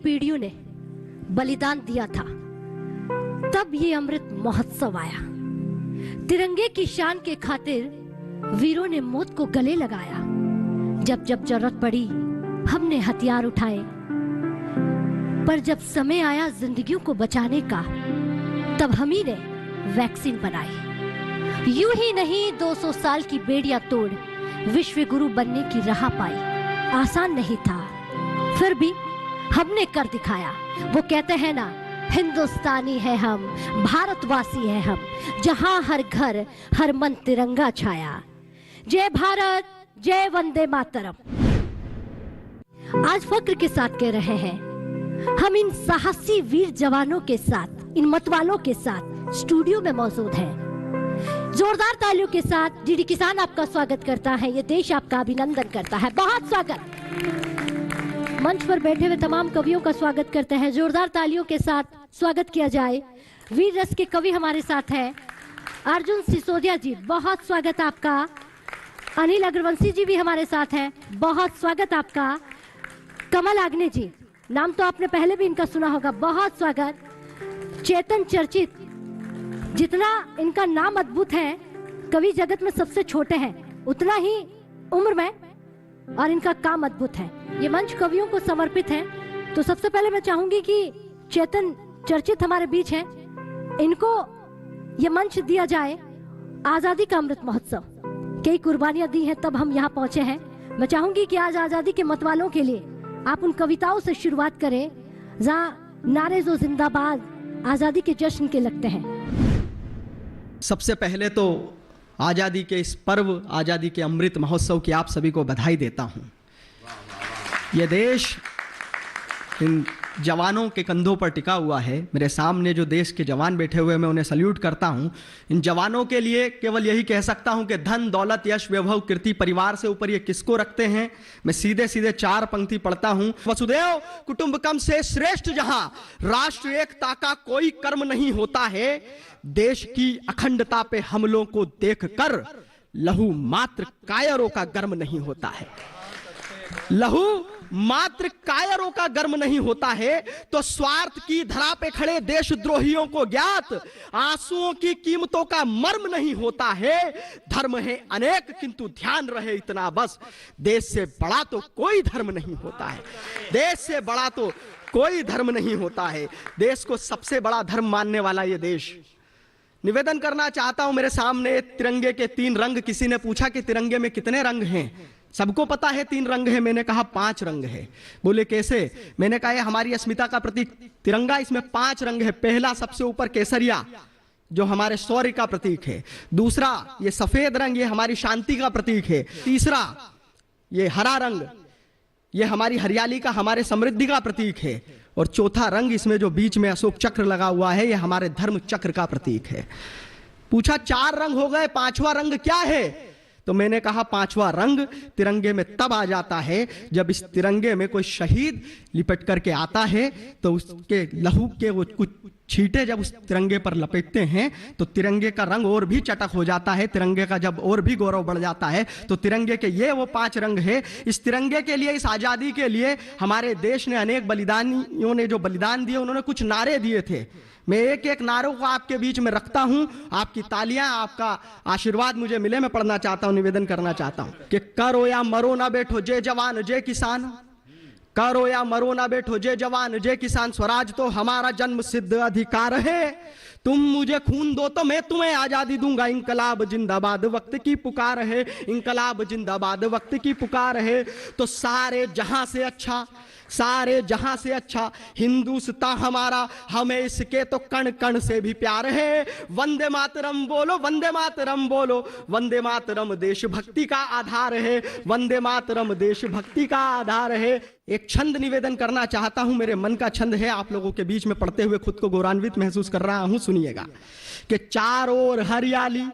पीढ़ियों ने बलिदान दिया था, तब ये अमृत महोत्सव आया। तिरंगे की शान के खातिर वीरों ने मौत को गले लगाया। जब जब जरूरत पड़ी हमने हथियार उठाए, पर जब समय आया जिंदगियों को बचाने का, तब हम ही ने वैक्सीन बनाई। यूं ही नहीं 200 साल की बेड़ियां तोड़ विश्व गुरु बनने की राह पाई। आसान नहीं था, फिर भी हमने कर दिखाया। वो कहते हैं ना, हिंदुस्तानी है हम, भारतवासी है हम, जहां हर घर हर मन तिरंगा छाया। जय भारत, जय वंदे मातरम। आज फक्र के साथ कह रहे हैं, हम इन साहसी वीर जवानों के साथ, इन मतवालों के साथ स्टूडियो में मौजूद हैं। जोरदार तालियों के साथ डीडी किसान आपका स्वागत करता है, ये देश आपका अभिनंदन करता है। बहुत स्वागत। मंच पर बैठे हुए तमाम कवियों का स्वागत करते हैं। जोरदार तालियों के साथ स्वागत किया जाए। वीर रस के कवि हमारे साथ हैं अर्जुन सिसोदिया जी, बहुत स्वागत आपका। अनिल अग्रवंशी जी भी हमारे साथ हैं, बहुत स्वागत आपका। कमल आग्ने जी, नाम तो आपने पहले भी इनका सुना होगा, बहुत स्वागत। चेतन चर्चित, जितना इनका नाम अद्भुत है, कवि जगत में सबसे छोटे हैं उतना ही उम्र में, और इनका काम अद्भुत है। ये मंच कवियों को समर्पित है। तो सबसे पहले मैं चाहूंगी कि चेतन चर्चित हमारे बीच हैं, इनको ये मंच दिया जाए। आजादी का अमृत महोत्सव, कई कुर्बानियां दी हैं तब हम यहाँ पहुंचे हैं। मैं चाहूंगी कि आज आजादी के मतवालों के लिए आप उन कविताओं से शुरुआत करें जहाँ नारे जो जिंदाबाद आजादी के जश्न के लगते हैं। सबसे पहले तो आजादी के इस पर्व, आजादी के अमृत महोत्सव की आप सभी को बधाई देता हूं। यह देश इन जवानों के कंधों पर टिका हुआ है। मेरे सामने जो देश के जवान बैठे हुए हैं, मैं उन्हें सल्यूट करता हूं। इन जवानों के लिए केवल यही कह सकता हूं कि धन, दौलत, यश, वैभव, कीर्ति, परिवार से ऊपर ये किसको रखते हैं। मैं सीधे सीधे 4 पंक्ति पढ़ता हूं। वसुदेव कुटुंबकम से श्रेष्ठ जहां राष्ट्र एकता का कोई कर्म नहीं होता है। देश की अखंडता पे हमलों को देखकर लहू मात्र कायरों का गर्म नहीं होता है। लहू मात्र कायरों का गर्म नहीं होता है, तो स्वार्थ की धरा पे खड़े देशद्रोहियों को ज्ञात आंसुओं की कीमतों का मर्म नहीं होता है। धर्म है अनेक किंतु ध्यान रहे इतना बस, देश से बड़ा तो कोई धर्म नहीं होता है। देश से बड़ा तो कोई धर्म नहीं होता है। देश को सबसे बड़ा धर्म मानने वाला ये देश। निवेदन करना चाहता हूं, मेरे सामने तिरंगे के 3 रंग। किसी ने पूछा कि तिरंगे में कितने रंग हैं। सबको पता है 3 रंग है, मैंने कहा 5 रंग है। बोले कैसे? मैंने कहा यह हमारी अस्मिता का प्रतीक तिरंगा, इसमें 5 रंग है। पहला सबसे ऊपर केसरिया, जो हमारे शौर्य का प्रतीक है। दूसरा ये सफेद रंग, ये हमारी शांति का प्रतीक है। तीसरा ये हरा रंग, ये हमारी हरियाली का, हमारे समृद्धि का प्रतीक है। और चौथा रंग इसमें जो बीच में अशोक चक्र लगा हुआ है, ये हमारे धर्म चक्र का प्रतीक है। पूछा 4 रंग हो गए, 5वां रंग क्या है? तो मैंने कहा 5वां रंग तिरंगे में तब आ जाता है जब इस तिरंगे में कोई शहीद लिपट करके आता है, तो उसके लहू के वो कुछ छींटे जब उस तिरंगे पर लपेटते हैं तो तिरंगे का रंग और भी चटक हो जाता है। तिरंगे का जब और भी गौरव बढ़ जाता है। तो तिरंगे के ये वो 5 रंग है। इस तिरंगे के लिए, इस आजादी के लिए हमारे देश ने, अनेक बलिदानियों ने जो बलिदान दिए, उन्होंने कुछ नारे दिए थे। मैं एक एक नारों को आपके बीच में रखता हूं। आपकी तालियां, आपका आशीर्वाद मुझे मिले। मैं पढ़ना चाहता हूं, निवेदन करना चाहता हूं कि करो या मरो ना बैठो जय जवान जय किसान, करो या मरो ना बैठो जय जवान जय किसान, स्वराज तो हमारा जन्म सिद्ध अधिकार है। तुम मुझे खून दो तो मैं तुम्हें आजादी दूंगा। इंकलाब जिंदाबाद वक्त की पुकार है, इंकलाब जिंदाबाद वक्त की पुकार है। तो सारे जहां से अच्छा, सारे जहां से अच्छा हिंदुस्तान हमारा, हमें इसके तो कण कण से भी प्यार है। वंदे मातरम बोलो, वंदे मातरम बोलो, वंदे मातरम देशभक्ति का आधार है, वंदे मातरम देशभक्ति का आधार है। एक छंद निवेदन करना चाहता हूं, मेरे मन का छंद है, आप लोगों के बीच में पढ़ते हुए खुद को गौरवान्वित महसूस कर रहा हूं। सुनिएगा कि चारों ओर हरियाली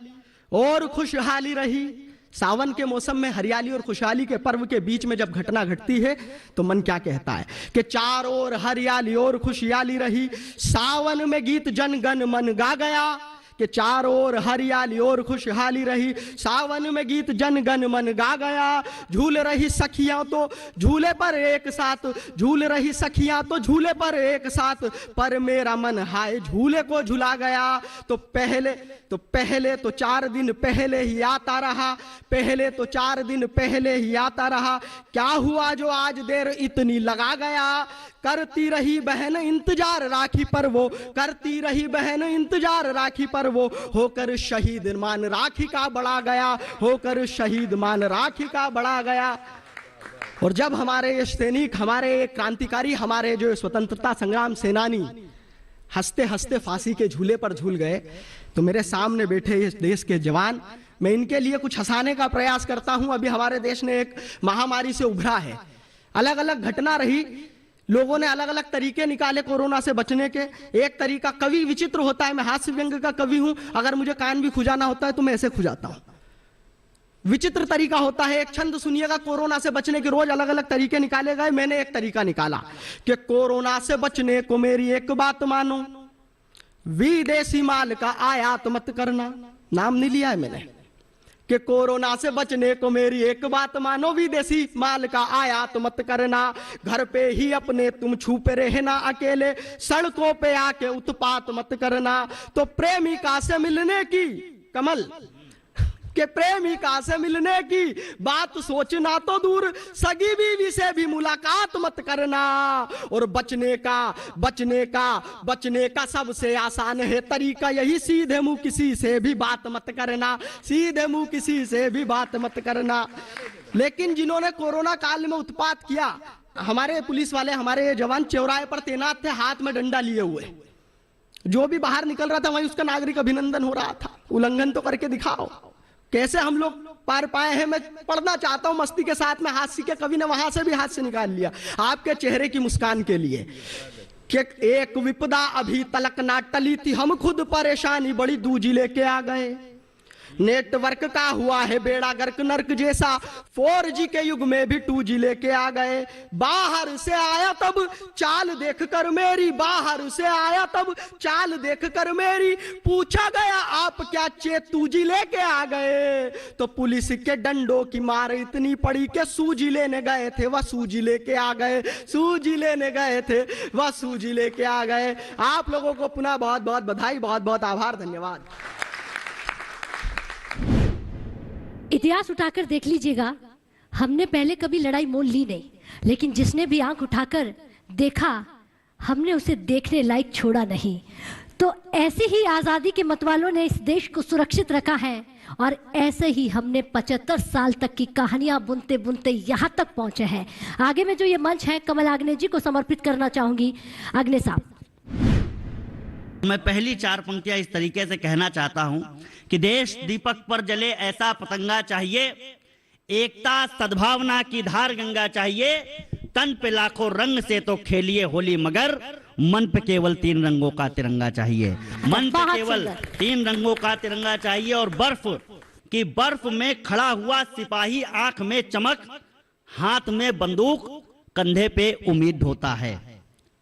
और खुशहाली रही। सावन के मौसम में हरियाली और खुशहाली के पर्व के बीच में जब घटना घटती है तो मन क्या कहता है कि चारों ओर हरियाली और खुशहाली रही। सावन में गीत जन गण मन गा गया, कि चारों ओर हरियाली और खुशहाली रही। सावन में गीत जन गण मन गा गया, झूल रही सखियां तो झूले पर एक साथ, झूल रही सखियां तो झूले पर एक साथ, पर मेरा मन हाय झूले को झुला गया। तो पहले तो 4 दिन पहले ही आता रहा, पहले तो 4 दिन पहले ही आता रहा, क्या हुआ जो आज देर इतनी लगा गया। करती रही बहन इंतजार राखी पर वो, करती रही बहन इंतजार राखी पर वो, होकर शहीद मान राखी का बड़ा गया, होकर शहीद मान राखी का बड़ा गया। और जब हमारे ये सैनिक, हमारे क्रांतिकारी, हमारे जो स्वतंत्रता संग्राम सेनानी हंसते हंसते फांसी के झूले पर झूल गए, तो मेरे सामने बैठे इस देश के जवान, मैं इनके लिए कुछ हंसाने का प्रयास करता हूं। अभी हमारे देश ने एक महामारी से उभरा है, अलग अलग घटना रही, लोगों ने अलग अलग तरीके निकाले कोरोना से बचने के। एक तरीका कवि विचित्र होता है, मैं हास्य व्यंग का कवि हूं, अगर मुझे कान भी खुजाना होता है तो मैं ऐसे खुजाता हूं। विचित्र तरीका होता है, एक छंद सुनिएगा, कोरोना से बचने के रोज अलग अलग तरीके निकाले गए, मैंने एक तरीका निकाला कि कोरोना से बचने को मेरी एक बात मानो, विदेशी माल का आयात मत करना। नाम नहीं लिया है मैंने, कि कोरोना से बचने को मेरी एक बात मानो, विदेशी माल का आयात मत करना, घर पे ही अपने तुम छुपे रहना अकेले, सड़कों पे आके उत्पात मत करना। तो प्रेमिका से मिलने की कमल के प्रेमिका से मिलने की बात सोचना तो दूर, सगी बीवी से भी मुलाकात मत करना। और बचने का सबसे आसान है तरीका यही, सीधे मुंह किसी से भी बात मत करना, सीधे मुंह किसी से भी बात मत करना। लेकिन जिन्होंने कोरोना काल में उत्पात किया, हमारे पुलिस वाले, हमारे जवान चौराहे पर तैनात थे, हाथ में डंडा लिए हुए, जो भी बाहर निकल रहा था वहीं उसका नागरिक अभिनंदन हो रहा था। उल्लंघन तो करके दिखाओ, कैसे हम लोग पार पाए हैं। मैं पढ़ना चाहता हूं मस्ती के साथ में, हास्य के कवि ने वहां से भी हास्य निकाल लिया आपके चेहरे की मुस्कान के लिए, कि एक विपदा अभी तलक ना टली थी, हम खुद परेशानी बड़ी दूजी लेके आ गए। नेटवर्क का हुआ है बेड़ा गर्क नर्क जैसा, 4G के युग में भी 2G लेके आ गए। बाहर से आया तब चाल देखकर मेरी, बाहर से आया तब चाल देखकर मेरी, पूछा गया आप क्या चेतूजी लेके आ गए। तो पुलिस के डंडों की मार इतनी पड़ी कि सूजी लेने गए थे वह सूजी लेके आ गए, सूजी लेने गए थे वह सूजी लेके आ गए। आप लोगों को पुनः बहुत बहुत बधाई, बहुत बहुत आभार, धन्यवाद। इतिहास उठाकर देख लीजिएगा, हमने पहले कभी लड़ाई मोल ली नहीं, लेकिन जिसने भी आंख उठाकर देखा, हमने उसे देखने लायक छोड़ा नहीं। तो ऐसे ही आज़ादी के मतवालों ने इस देश को सुरक्षित रखा है, और ऐसे ही हमने 75 साल तक की कहानियां बुनते बुनते यहाँ तक पहुंचे हैं। आगे में जो ये मंच है, कमल आग्ने जी को समर्पित करना चाहूंगी। आग्ने साहब, मैं पहली 4 पंक्तियां इस तरीके से कहना चाहता हूं कि देश दीपक पर जले ऐसा पतंगा चाहिए, एकता सद्भावना की धार गंगा चाहिए, तन पे लाखों रंग से तो खेलिए होली मगर मन पे केवल 3 रंगों का तिरंगा चाहिए। मन पे केवल 3 रंगों का तिरंगा चाहिए। और बर्फ में खड़ा हुआ सिपाही, आंख में चमक, हाथ में बंदूक, कंधे पे उम्मीद ढोता है।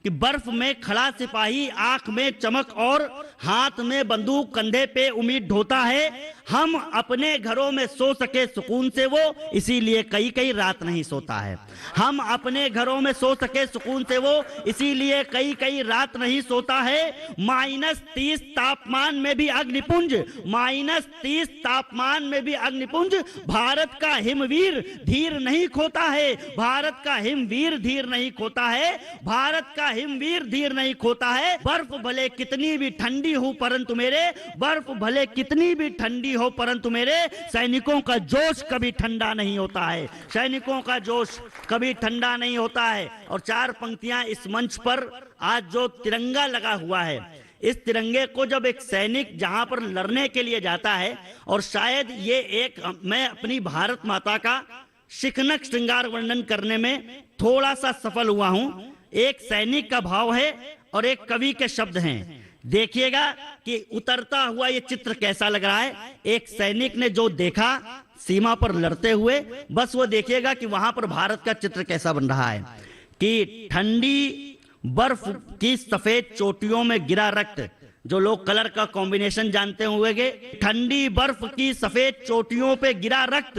कि बर्फ में खड़ा सिपाही, आंख में चमक और हाथ में बंदूक, कंधे पे उम्मीद ढोता है। हम अपने घरों में सो सके सुकून से वो, इसीलिए कई कई रात नहीं सोता है। हम अपने घरों में सो सके सुकून से वो, इसीलिए कई कई रात नहीं सोता है। -30 तापमान में भी अग्निपुंज, -30 तापमान में भी अग्निपुंज, भारत का हिमवीर धीर नहीं खोता है, भारत का हिमवीर धीर नहीं खोता है, भारत का हिमवीर धीर नहीं खोता है। बर्फ भले कितनी भी ठंडी हो परंतु मेरे, बर्फ भले कितनी भी ठंडी हो परंतु मेरे सैनिकों का जोश कभी ठंडा नहीं होता है, सैनिकों का जोश कभी ठंडा नहीं होता है। और 4 पंक्तियां इस मंच पर आज जो तिरंगा लगा हुआ है, इस तिरंगे को जब एक सैनिक जहां पर लड़ने के लिए जाता है, और शायद ये एक, मैं अपनी भारत माता का शिखनक श्रृंगार वर्णन करने में थोड़ा सा सफल हुआ हूं। एक सैनिक का भाव है और एक कवि के शब्द हैं। देखिएगा कि उतरता हुआ ये चित्र कैसा लग रहा है। एक सैनिक ने जो देखा सीमा पर लड़ते हुए, बस वो देखिएगा कि वहां पर भारत का चित्र कैसा बन रहा है कि ठंडी बर्फ की सफेद चोटियों में गिरा रक्त जो लोग कलर का कॉम्बिनेशन जानते होंगे, ठंडी बर्फ की सफेद चोटियों पे गिरा रक्त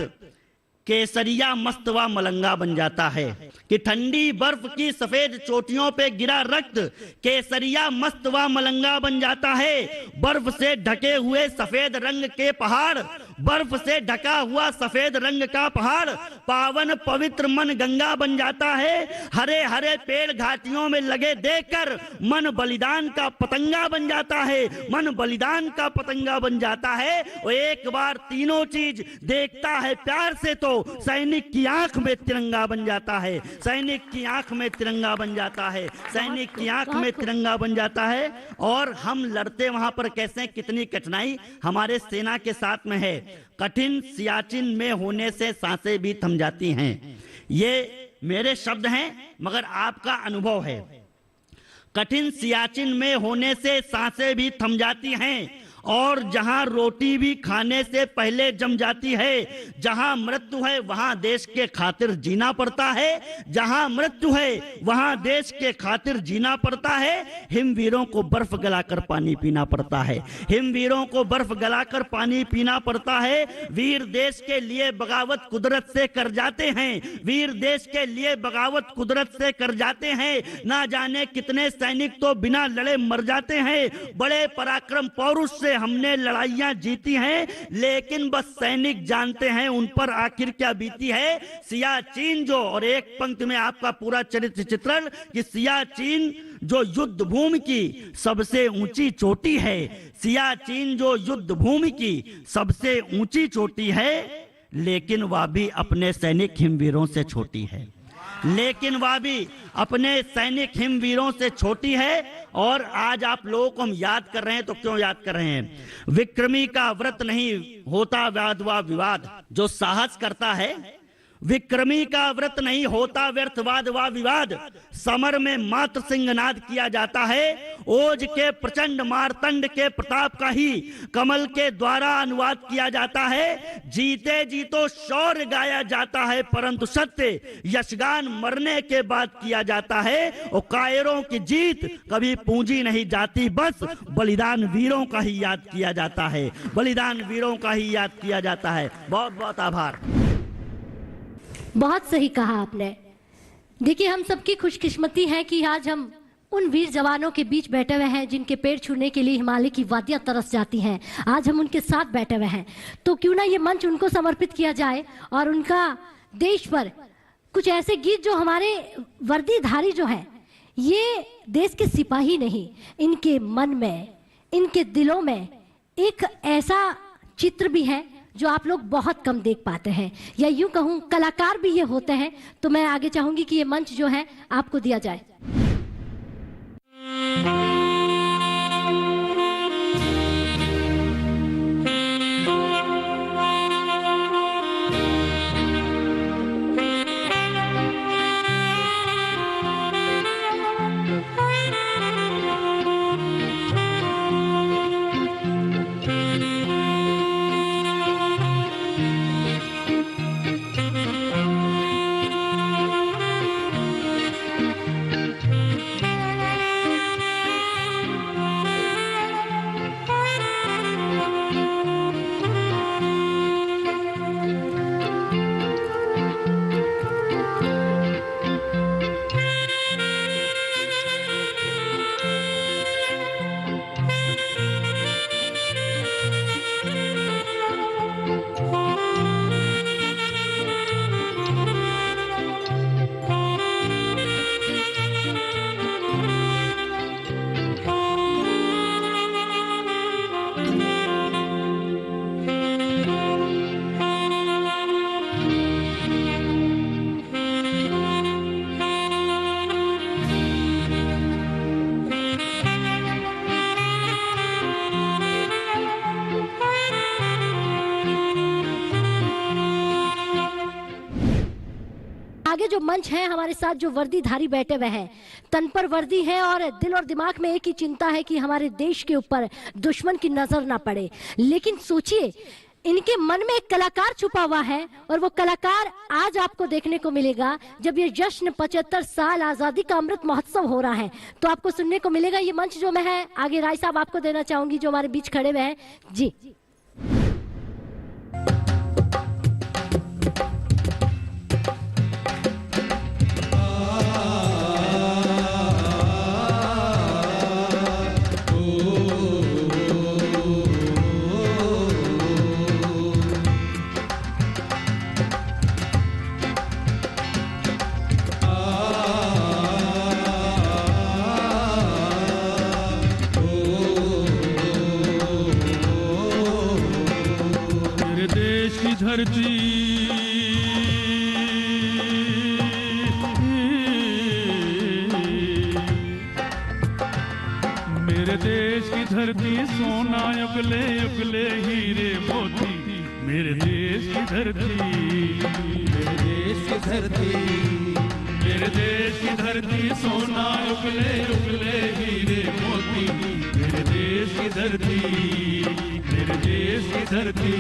केसरिया मस्त व मलंगा बन जाता है। कि ठंडी बर्फ की सफेद चोटियों पे गिरा रक्त केसरिया मस्त व मलंगा बन जाता है। बर्फ से ढके हुए सफेद रंग के पहाड़, बर्फ से ढका हुआ सफेद रंग का पहाड़ पावन पवित्र मन गंगा बन जाता है। हरे हरे पेड़ घाटियों में लगे देखकर मन बलिदान का पतंगा बन जाता है, मन बलिदान का पतंगा बन जाता है। वो एक बार तीनों चीज देखता है प्यार से तो सैनिक की आंख में तिरंगा बन जाता है, सैनिक की आंख में तिरंगा बन जाता है, सैनिक की आंख में तिरंगा बन जाता है। और हम लड़ते वहां पर कैसे, कितनी कठिनाई हमारे सेना के साथ में है। कठिन सियाचिन में होने से सांसें भी थम जाती हैं। ये मेरे शब्द हैं मगर आपका अनुभव है। कठिन सियाचिन में होने से सांसें भी थम जाती हैं और जहां रोटी भी खाने से पहले जम जाती है। जहां मृत्यु है वहां देश के खातिर जीना पड़ता है, जहां मृत्यु है वहां देश के खातिर जीना पड़ता है। हिमवीरों को बर्फ गलाकर पानी पीना पड़ता है, हिमवीरों को बर्फ गलाकर पानी पीना पड़ता है। वीर देश के लिए बगावत कुदरत से कर जाते हैं, वीर देश के लिए बगावत कुदरत से कर जाते हैं। ना जाने कितने सैनिक तो बिना लड़े मर जाते हैं। बड़े पराक्रम पौरुष से हमने लड़ाइयां जीती हैं, लेकिन बस सैनिक जानते हैं उन पर आखिर क्या बीती है। सियाचिन जो, और एक पंक्ति में आपका पूरा चरित्र चित्रण कि सियाचिन जो युद्ध भूमि की सबसे ऊंची चोटी है, सियाचिन जो युद्ध भूमि की सबसे ऊंची चोटी है, लेकिन वह भी अपने सैनिक हिमवीरों से छोटी है, लेकिन वह भी अपने सैनिक हिमवीरों से छोटी है। और आज आप लोगों को हम याद कर रहे हैं तो क्यों याद कर रहे हैं? विक्रमी का व्रत नहीं होता वाद व विवाद। जो साहस करता है, विक्रमी का व्रत नहीं होता व्यर्थ वाद व विवाद। समर में मात्र सिंहनाद किया जाता है, ओज के प्रचंड मारतंड के प्रताप का ही कमल के द्वारा अनुवाद किया जाता है। जीते जीतो शौर्य गाया जाता है, परंतु सत्य यशगान मरने के बाद किया जाता है। और कायरों की जीत कभी पूंजी नहीं जाती, बस बलिदान वीरों का ही याद किया जाता है, बलिदान वीरों का ही याद किया जाता है। बहुत बहुत आभार। बहुत सही कहा आपने। देखिए, हम सबकी खुशकिस्मती है कि आज हम उन वीर जवानों के बीच बैठे हुए हैं जिनके पैर छूने के लिए हिमालय की वादियां तरस जाती हैं। आज हम उनके साथ बैठे हुए हैं, तो क्यों ना ये मंच उनको समर्पित किया जाए और उनका देश पर कुछ ऐसे गीत जो हमारे वर्दीधारी जो हैं, ये देश के सिपाही नहीं, इनके मन में, इनके दिलों में एक ऐसा चित्र भी है जो आप लोग बहुत कम देख पाते हैं, या यूं कहूं कलाकार भी ये होते हैं। तो मैं आगे चाहूंगी कि ये मंच जो है आपको दिया जाए। आगे जो मंच है, हमारे साथ जो वर्दीधारी बैठे हुए हैं, तन पर वर्दी है और दिल और दिमाग में एक ही चिंता है कि हमारे देश के ऊपर दुश्मन की नजर ना पड़े। लेकिन सोचिए, इनके मन में एक कलाकार छुपा हुआ है और वो कलाकार आज आपको देखने को मिलेगा जब ये जश्न 75 साल आजादी का अमृत महोत्सव हो रहा है तो आपको सुनने को मिलेगा। ये मंच जो मैं है आगे राय साहब आपको देना चाहूंगी जो हमारे बीच खड़े हुए हैं जी। धरती मेरे देश की धरती सोना उगले उगले हीरे मोती मेरे देश की धरती मेरे देश की धरती मेरे देश की धरती सोना उगले उगले हीरे मोती मेरे देश की धरती मेरे देश की धरती।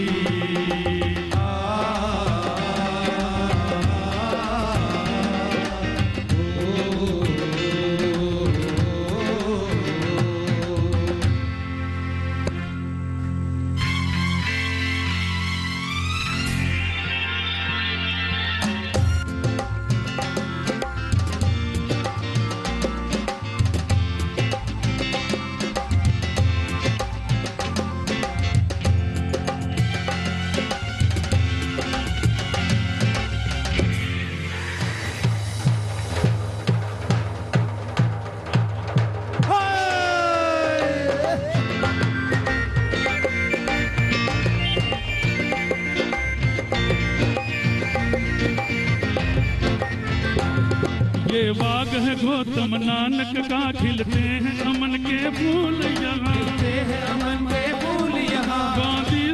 ये बाग है गौतम नानक का खिलते हैं अमन के फूल यहाँ खिलते हैं अमन के फूल यहाँ गांधी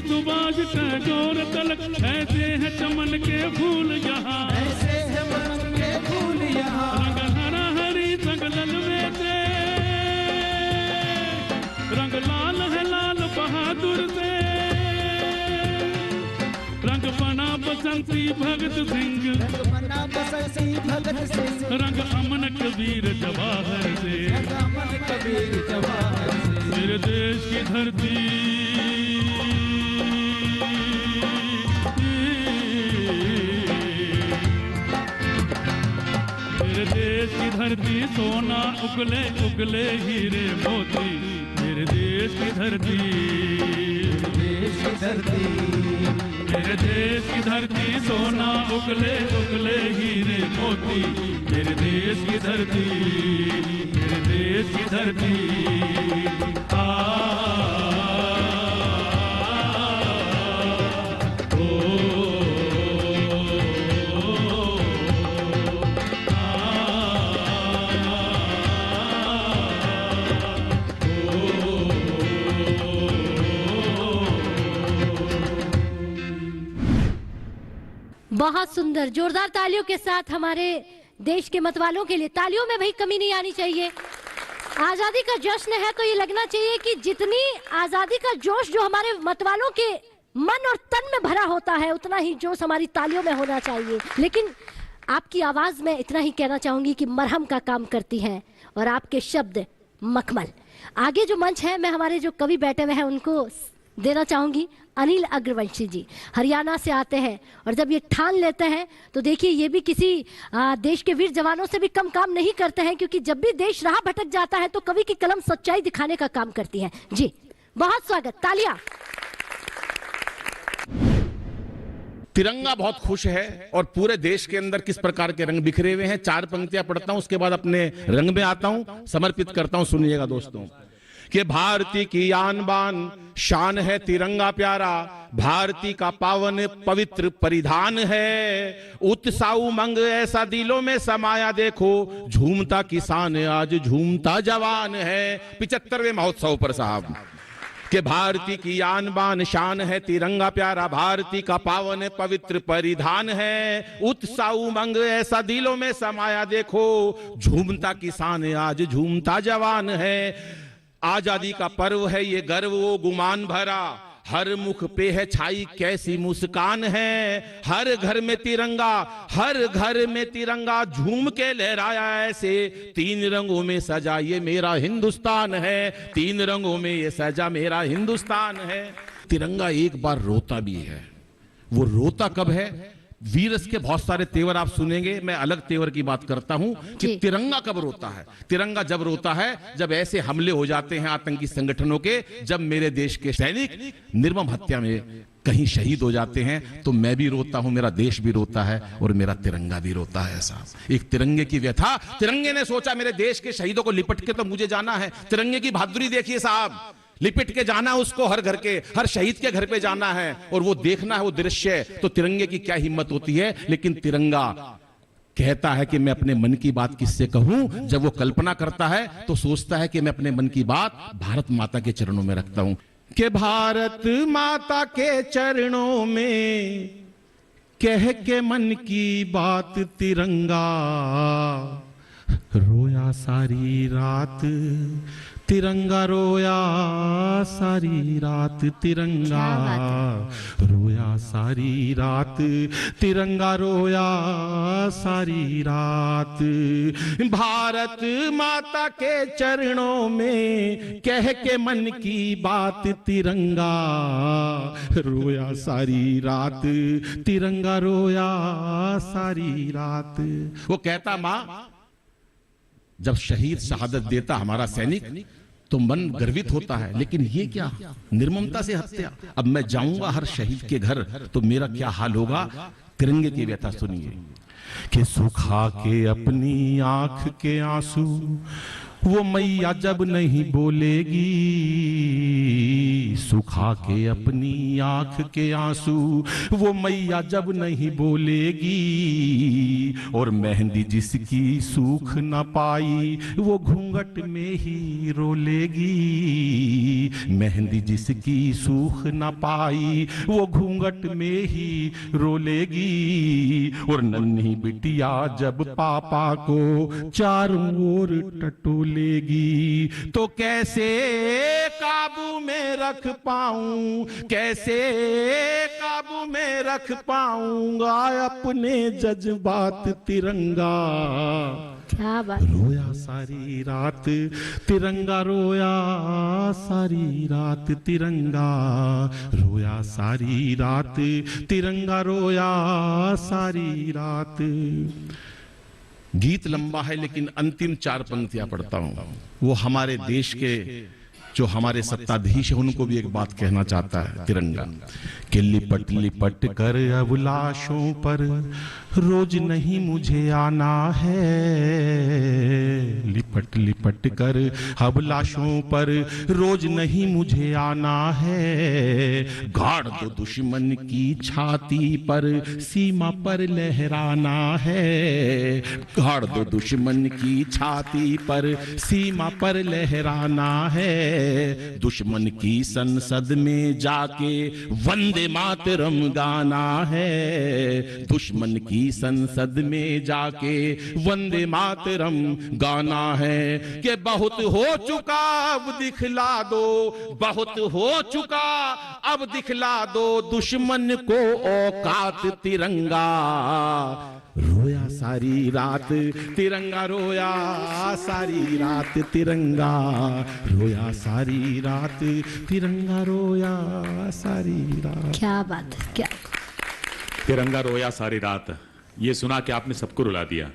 सुभाष टैगोर तलक ऐसे हैं चमन के फूल यहाँ ऐसे हैं चमन के फूल यहाँ रंग हरा हरी संग ललवे से रंग लाल है लाल बहादुर से रंग बना बसंती भगत सिंह रंग अमन कबीर जवाहर से मेरे देश की धरती मेरे देश की धरती सोना उगले उगले हीरे मोती मेरे देश की धरती मेरे देश की धरती मेरे देश की धरती सोना उगले उगले हीरे मोती मेरे देश की धरती मेरे देश की धरती। बहुत सुंदर, जोरदार तालियों के साथ हमारे देश के मतवालों के लिए। तालियों में भाई कमी नहीं आनी चाहिए। आजादी का जश्न है तो ये लगना चाहिए कि जितनी आजादी का जोश जो हमारे मतवालों के मन और तन में भरा होता है उतना ही जोश हमारी तालियों में होना चाहिए। लेकिन आपकी आवाज में इतना ही कहना चाहूंगी कि मरहम का काम करती है और आपके शब्द मखमल। आगे जो मंच है मैं हमारे जो कवि बैठे हुए हैं उनको देना चाहूंगी। अनिल अग्रवंशी जी हरियाणा से आते हैं और जब ये ठान लेते हैं तो देखिए ये भी किसी देश के वीर जवानों से भी कम काम नहीं करते हैं, क्योंकि जब भी देश राह भटक जाता है तो कवि की कलम सच्चाई दिखाने का काम करती है। जी बहुत स्वागत, तालियां। तिरंगा बहुत खुश है और पूरे देश के अंदर किस प्रकार के रंग बिखरे हुए हैं। 4 पंक्तियां पढ़ता हूं, उसके बाद अपने रंग में आता हूं, समर्पित करता हूं। सुनिएगा दोस्तों कि भारती की आन बान शान है तिरंगा प्यारा, भारती का पावन पवित्र परिधान है। उत्साह उमंग ऐसा दिलों में समाया, देखो झूमता किसान आज झूमता जवान है। 75वें महोत्सव पर साहब कि भारती की आन बान शान है तिरंगा प्यारा, भारती का पावन पवित्र परिधान है। उत्साह उमंग ऐसा दिलों में समाया, देखो झूमता किसान आज झूमता जवान है। आजादी का पर्व है ये गर्व वो गुमान भरा, हर मुख पे है छाई कैसी मुस्कान है, हर घर में तिरंगा, हर घर में तिरंगा झूम के लहराया ऐसे, 3 रंगों में सजा ये मेरा हिंदुस्तान है, 3 रंगों में ये सजा मेरा हिंदुस्तान है। तिरंगा एक बार रोता भी है। वो रोता कब है? वीरस के बहुत सारे तेवर आप सुनेंगे, मैं अलग तेवर की बात करता हूं कि तिरंगा कब रोता है। तिरंगा जब रोता है जब ऐसे हमले हो जाते हैं आतंकी संगठनों के, जब मेरे देश के सैनिक निर्मम हत्या में कहीं शहीद हो जाते हैं, तो मैं भी रोता हूं, मेरा देश भी रोता है और मेरा तिरंगा भी रोता है। ऐसा एक तिरंगे की व्यथा, तिरंगे ने सोचा मेरे देश के शहीदों को लिपट के तो मुझे जाना है। तिरंगे की बहादुरी देखिए साहब, लिपट के जाना उसको, हर घर के हर शहीद के घर पे जाना है और वो देखना है वो दृश्य। तो तिरंगे की क्या हिम्मत होती है। लेकिन तिरंगा कहता है कि मैं अपने मन की बात किससे कहूं। जब वो कल्पना करता है तो सोचता है कि मैं अपने मन की बात भारत माता के चरणों में रखता हूं, कि भारत माता के चरणों में कह के मन की बात तिरंगा रोया सारी रात, तिरंगा रोया सारी रात, तिरंगा रोया सारी रात, तिरंगा रोया सारी रात। भारत माता के चरणों में कह के मन की बात तिरंगा रोया सारी रात, तिरंगा रोया सारी रात। वो कहता मां जब शहीद शहादत देता हमारा सैनिक तो मन गर्वित होता है, लेकिन ये क्या निर्ममता से हत्या। अब मैं जाऊंगा हर शहीद के घर तो मेरा क्या हाल होगा। तिरंगे की व्यथा सुनिए कि सुखा के अपनी आंख के आंसू वो मैया जब नहीं बोलेगी, सुखा के अपनी आंख के आंसू वो मैया जब नहीं बोलेगी, और मेहंदी जिसकी सूख न पाई वो घूंघट में ही रोलेगी, मेहंदी जिसकी सूख न पाई वो घूंघट में ही रोलेगी। और नन्ही बिटिया जब पापा को चारों ओर टटोलेगी तो कैसे काबू में रख पाऊं, कैसे काबू में रख पाऊंगा अपने जज्बात तिरंगा। क्या बात। रोया सारी रात तिरंगा रोया सारी रात, तिरंगा रोया सारी रात, तिरंगा रोया सारी रात। गीत लंबा है लेकिन अंतिम 4 पंक्तियां पढ़ता हूं। वो हमारे देश के जो हमारे सत्ताधीश है उनको भी एक बात कहना चाहता है तिरंगा, कि लिपट लिपट कर अभिलाषों पर रोज नहीं मुझे आना है, लिपट लिपट कर अभिलाषों पर रोज नहीं मुझे आना है, गाड़ दो दुश्मन की छाती पर सीमा पर लहराना है, गाड़ दो दुश्मन की छाती पर सीमा पर लहराना है, दुश्मन की संसद में जाके वंदे मातरम गाना है, दुश्मन की संसद में जाके वंदे मातरम गाना है, कि बहुत हो चुका अब दिखला दो, बहुत हो चुका अब दिखला दो दुश्मन को औकात तिरंगा। रोया सारी रात तिरंगा रोया सारी रात, तिरंगा रोया सारी रात, तिरंगा रोया सारी रात। क्या बात है, क्या तिरंगा रोया सारी रात, ये सुना कि आपने सबको रुला दिया,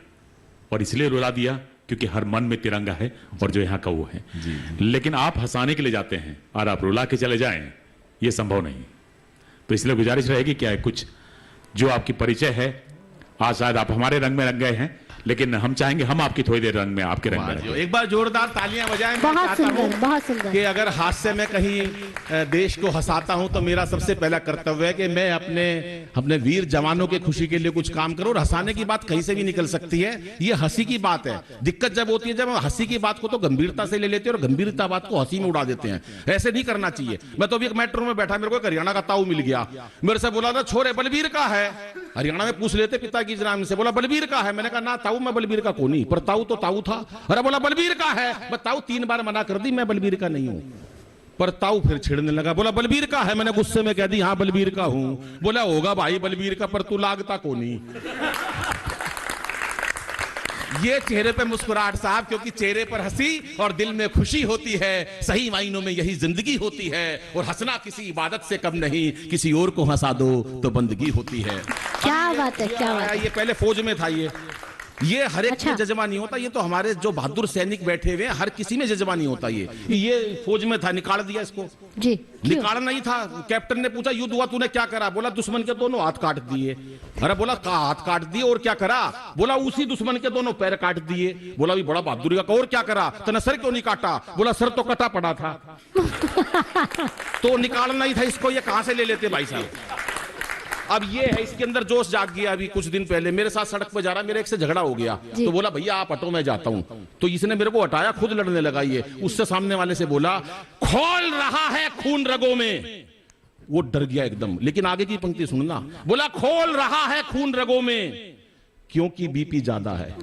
और इसलिए रुला दिया क्योंकि हर मन में तिरंगा है और जो यहाँ का वो है जी। लेकिन आप हंसाने के लिए जाते हैं और आप रुला के चले जाएं, ये संभव नहीं। तो इसलिए गुजारिश रहेगी क्या है, कुछ जो आपकी परिचय है, आज शायद आप हमारे रंग में रंग गए हैं, लेकिन हम चाहेंगे हम आपकी थोड़ी देर रंग में आपके रंग में रहें। एक बार जोरदार तालियां बजाएं। बहुत सुंदर, बहुत सुंदर। कि अगर हास्य में कहीं देश को हंसाता हूं तो मेरा सबसे पहला कर्तव्य है कि मैं अपने वीर जवानों के खुशी के लिए कुछ काम करूं। और हंसाने की बात कहीं से भी निकल सकती है, ये हंसी की बात है। दिक्कत जब होती है जब हम हंसी की बात को तो गंभीरता से ले लेते हैं और गंभीरता बात को हंसी में उड़ा देते हैं। ऐसे नहीं करना चाहिए। मैं तो अभी एक मेट्रो में बैठा, मेरे को एक हरियाणा का ताऊ मिल गया, मेरे से बोला था छोरे बलबीर का है, हरियाणा में पूछ लेते पिता की नाम से, बोला बलबीर का है। मैंने कहा ना ताऊ, मैं बलबीर का कौन, पर ताऊ तो ताऊ था। अरे बोला बलबीर का है। ताऊ 3 बार मना कर दी, मैं बलबीर का नहीं हूं। पर ताऊ फिर छिड़ने लगा, बोला बलबीर का है। मैंने गुस्से में कह दी हाँ बलबीर का हूं। बोला होगा भाई बलबीर का, पर तू लागता कोनी। ये चेहरे पे मुस्कुराहट साहब, क्योंकि चेहरे पर हंसी और दिल में खुशी होती है। सही मायनों में यही जिंदगी होती है। और हंसना किसी इबादत से कम नहीं, किसी और को हंसा दो तो बंदगी होती है। क्या बात है, क्या बात है। ये पहले फौज में था, ये हर एक अच्छा। में जज्बा नहीं होता। ये तो हमारे जो बहादुर सैनिक बैठे हुए हैं, हर किसी में जज्बा नहीं होता। ये फौज में था, निकाल दिया इसको। जी, निकालना नहीं था। कैप्टन ने पूछा युद्ध हुआ तूने क्या करा? बोला दुश्मन के दोनों हाथ काट दिए। अरे बोला हाथ काट दिए और क्या करा? बोला उसी दुश्मन के दोनों पैर काट दिए। बोला भी बड़ा बहादुरी का, और क्या करा? तूने सर क्यों नहीं काटा? बोला सर तो कटा पड़ा था। तो निकालना ही था इसको, ये कहां से ले लेते भाई साहब। अब ये है, इसके अंदर जोश जाग गया। अभी कुछ दिन पहले मेरे साथ सड़क पर जा रहा, मेरे एक से झगड़ा हो गया। तो बोला भैया आप हटो, मैं जाता हूं। तो इसने मेरे को हटाया, खुद लड़ने लगा। ये उससे सामने वाले से बोला खोल रहा है खून रगों में। वो डर गया एकदम, लेकिन आगे की पंक्ति सुनना। बोला खोल रहा है खून रगों में क्योंकि बीपी ज्यादा है।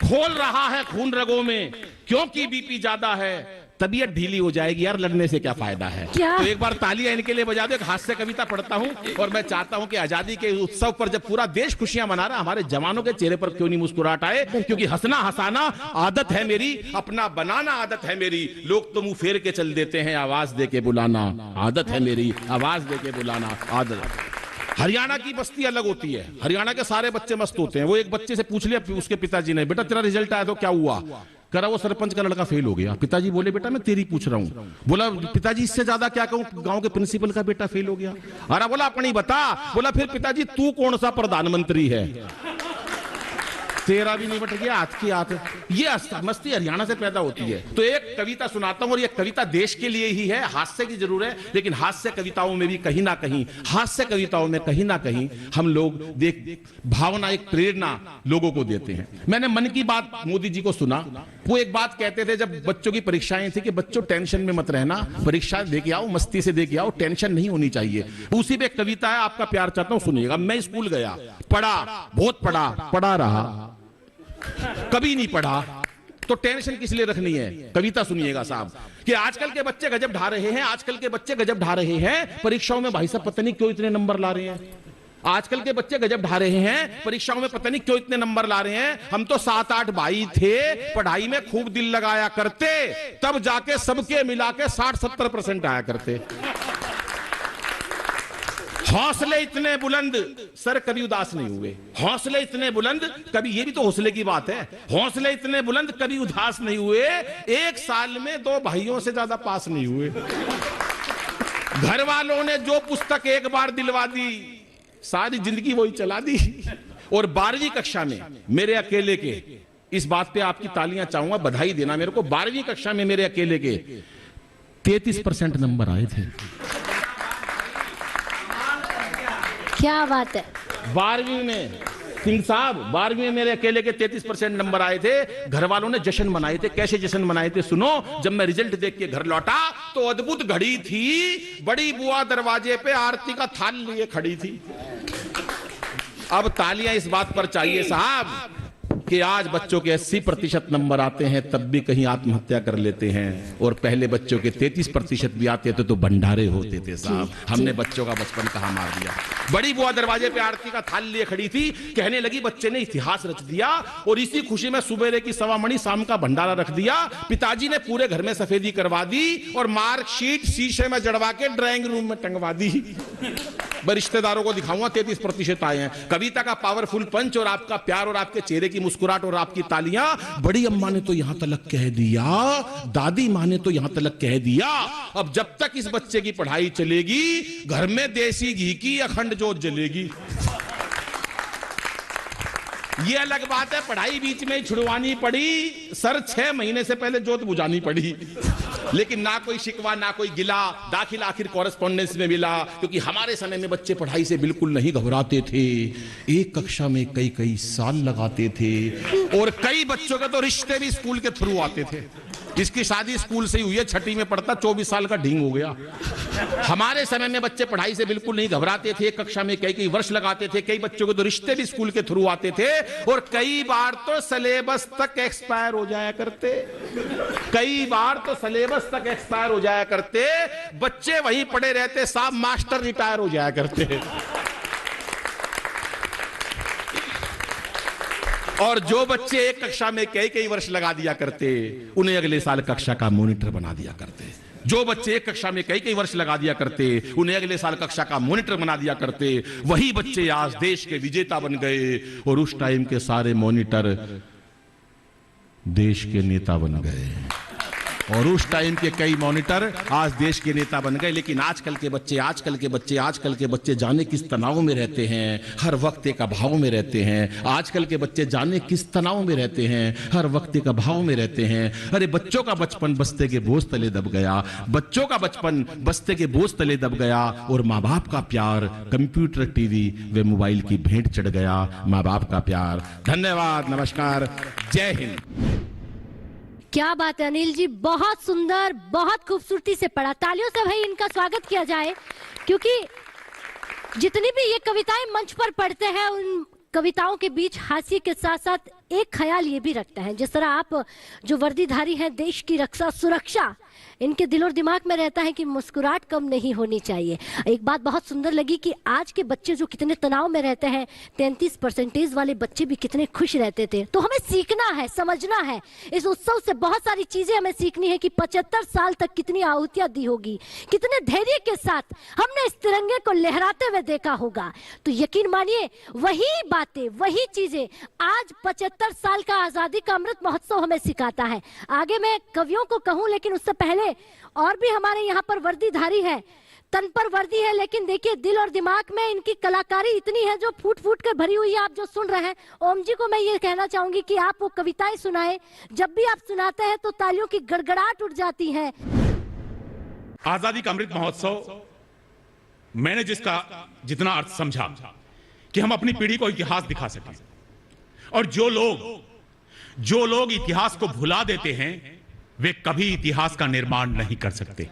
खोल रहा है खून रगों में क्योंकि बीपी ज्यादा है। तबीयत ढीली हो जाएगी यार, लड़ने से क्या फायदा है। क्या? तो एक बार तालियां इनके लिए बजा दो। एक हास्य कविता पढ़ता हूं और मैं चाहता हूं कि आजादी के उत्सव पर जब पूरा देश खुशियां मना रहा, हमारे जवानों के चेहरे पर क्यों नहीं मुस्कुराहट आए? क्योंकि हंसना हंसाना आदत है मेरी, अपना बनाना आदत है मेरी। लोग तो मुंह फेर के चल देते हैं, आवाज दे के बुलाना आदत है मेरी, आवाज दे के बुलाना आदत। हरियाणा की बस्ती अलग होती है। हरियाणा के सारे बच्चे मस्त होते हैं। वो एक बच्चे से पूछ लिया उसके पिताजी ने, बेटा तेरा रिजल्ट आया तो क्या हुआ? करा वो सरपंच का लड़का फेल हो गया। पिताजी बोले बेटा मैं तेरी पूछ रहा हूं। बोला पिताजी इससे ज्यादा क्या कहूं, गांव के प्रिंसिपल का बेटा फेल हो गया। अरे बोला अपनी बता। बोला फिर पिताजी तू कौन सा प्रधानमंत्री है? तेरा भी नहीं बट गया हाथ की हाथ। ये मस्ती हरियाणा से पैदा होती है। तो एक कविता सुनाता हूं, और ये कविता देश के लिए ही है। हास्य की जरूर है, लेकिन हास्य कविताओं में भी कहीं ना कहीं, हास्य कविताओं में कहीं ना कहीं हम लोग भावना, एक प्रेरणा लोगों को देते हैं। मैंने मन की बात मोदी जी को सुना। वो एक बात कहते थे जब बच्चों की परीक्षाएं थी कि बच्चों टेंशन में मत रहना, परीक्षा दे के आओ, मस्ती से दे के आओ, टेंशन नहीं होनी चाहिए। उसी पे एक कविता है, आपका प्यार चाहता हूं, सुनिएगा। मैं स्कूल गया, पढ़ा, बहुत पढ़ा रहा, कभी नहीं पढ़ा, तो टेंशन किस लिए रखनी है? कविता सुनिएगा साहब कि आजकल के बच्चे गजब ढा रहे हैं, आजकल के बच्चे गजब ढा रहे हैं परीक्षाओं में। भाई साहब पता नहीं क्यों इतने नंबर ला रहे हैं। आजकल के बच्चे गजब ढा रहे हैं परीक्षाओं में, पता नहीं क्यों इतने नंबर ला रहे हैं। हम तो 7-8 भाई थे, पढ़ाई में खूब दिल लगाया करते, तब जाके सबके मिला के 60-70% आया करते। हौसले इतने बुलंद, सर कभी उदास नहीं हुए। हौसले इतने बुलंद, कभी, ये भी तो हौसले की बात है, हौसले इतने बुलंद कभी उदास नहीं हुए। 1 साल में 2 भाइयों से ज्यादा पास नहीं हुए। घर वालों ने जो पुस्तक एक बार दिलवा दी, सारी जिंदगी वही चला दी। और 12वीं कक्षा में मेरे अकेले के, इस बात पे आपकी तालियां चाहूंगा, बधाई देना मेरे को, 12वीं कक्षा में मेरे अकेले के 33% नंबर आए थे। क्या बात है। 12वीं में सिंह साहब, 12वीं में मेरे अकेले के 33% नंबर आए थे। घर वालों ने जश्न मनाए थे। कैसे जश्न मनाए थे सुनो। जब मैं रिजल्ट देख के घर लौटा तो अद्भुत घड़ी थी। बड़ी बुआ दरवाजे पे आरती का थाल लिए खड़ी थी। अब तालियां इस बात पर चाहिए साहब कि आज बच्चों के 80% नंबर आते हैं, तब भी कहीं आत्महत्या कर लेते हैं। और पहले बच्चों के 33% भी आते थे तो भंडारे होते थे साहब। हमने बच्चों का बचपन कहां मार दिया। बड़ी बुआ दरवाजे पे आरती का थाल लिए खड़ी थी, कहने लगी बच्चे ने इतिहास रच दिया। और इसी खुशी में सुबेरे की 1.25 मणि शाम का भंडारा रख दिया। पिताजी ने पूरे घर में सफेदी करवा दी और मार्कशीट शीशे में जड़वा के ड्राइंग रूम में टंगवा दी। रिश्तेदारों को दिखाऊंगा 33% आए हैं। कविता का पावरफुल पंच और आपका प्यार और आपके चेहरे की मुस्कुराहट और आपकी तालियां। बड़ी अम्मा ने तो यहां तक कह दिया, दादी मां ने तो यहां तक कह दिया, अब जब तक इस बच्चे की पढ़ाई चलेगी घर में देसी घी की अखंड जोत जलेगी। ये अलग बात है, पढ़ाई बीच में छुड़वानी पड़ी, सर 6 महीने से पहले जोत बुझानी पड़ी। लेकिन ना कोई शिकवा ना कोई गिला, दाखिला आखिर कॉरेस्पॉन्डेंस में मिला। क्योंकि हमारे समय में बच्चे पढ़ाई से बिल्कुल नहीं घबराते थे। एक कक्षा में कई साल लगाते थे। और कई बच्चों के तो रिश्ते भी स्कूल के थ्रू आते थे। इसकी शादी स्कूल से ही हुई है, छठी में पढ़ता, 24 साल का ढींग हो गया। हमारे समय में बच्चे पढ़ाई से बिल्कुल नहीं घबराते थे, एक कक्षा में कई वर्ष लगाते थे, कई बच्चों के तो रिश्ते भी स्कूल के थ्रू आते थे, और कई बार तो सिलेबस तक एक्सपायर हो जाया करते, कई बार तो सिलेबस तक एक्सपायर हो जाया करते, बच्चे वहीं पड़े रहते, साहब मास्टर रिटायर हो जाया करते। और जो बच्चे एक कक्षा में कई वर्ष लगा दिया करते, उन्हें अगले साल कक्षा का मॉनिटर बना दिया करते। जो बच्चे एक कक्षा में कई वर्ष लगा दिया करते, उन्हें अगले साल कक्षा का मॉनिटर बना दिया करते। वही बच्चे आज देश के विजेता बन गए, और उस टाइम के सारे मॉनिटर देश के नेता बन गए, और उस टाइम के कई मॉनिटर आज देश के नेता बन गए। लेकिन आजकल के बच्चे जाने किस तनाव में रहते हैं, हर वक्त एक अभाव में रहते हैं। आजकल के बच्चे जाने किस तनाव में रहते हैं, हर वक्त एक अभाव में रहते हैं। अरे बच्चों का बचपन बस्ते के बोझ तले दब गया, बच्चों का बचपन बस्ते के बोझ तले दब गया, और माँ बाप का प्यार कंप्यूटर, टीवी व मोबाइल की भेंट चढ़ गया। माँ बाप का प्यार। धन्यवाद, नमस्कार, जय हिंद। क्या बात है अनिल जी, बहुत सुंदर, बहुत खूबसूरती से पढ़ा। तालियों से भाई इनका स्वागत किया जाए, क्योंकि जितनी भी ये कविताएं मंच पर पढ़ते हैं, उन कविताओं के बीच हास्य के साथ साथ एक ख्याल ये भी रखते हैं, जिस तरह आप जो वर्दीधारी हैं, देश की रक्षा सुरक्षा, इनके दिल और दिमाग में रहता है कि मुस्कुराहट कम नहीं होनी चाहिए। एक बात बहुत सुंदर लगी कि आज के बच्चे जो कितने तनाव में रहते हैं, 33% वाले बच्चे भी कितने खुश रहते थे। तो हमें सीखना है, समझना है, इस उत्सव से बहुत सारी चीजें हमें सीखनी है कि 75 साल तक कितनी आहुतियां दी होगी, कितने धैर्य के साथ हमने इस तिरंगे को लहराते हुए देखा होगा। तो यकीन मानिए वही बातें, वही चीजें आज 75 साल का आजादी का अमृत महोत्सव हमें सिखाता है। आगे मैं कवियों को कहूं, लेकिन उससे पहले और भी हमारे यहाँ पर वर्दीधारी है, तन पर वर्दी है, लेकिन देखिए दिल और दिमाग में इनकी कलाकारी इतनी है जो फूट फूट कर भरी हुई है। आप जो सुन रहे हैं, ओम जी को मैं ये कहना चाहूंगी कि आप वो कविताएं सुनाएं, जब भी आप सुनाते हैं तो तालियों की गड़गड़ाहट उठ जाती है। आजादी का अमृत महोत्सव, मैंने जिसका जितना अर्थ समझा कि हम अपनी पीढ़ी को इतिहास दिखा सकें, और जो लोग इतिहास को भुला देते हैं, वे कभी इतिहास का निर्माण नहीं कर सकते।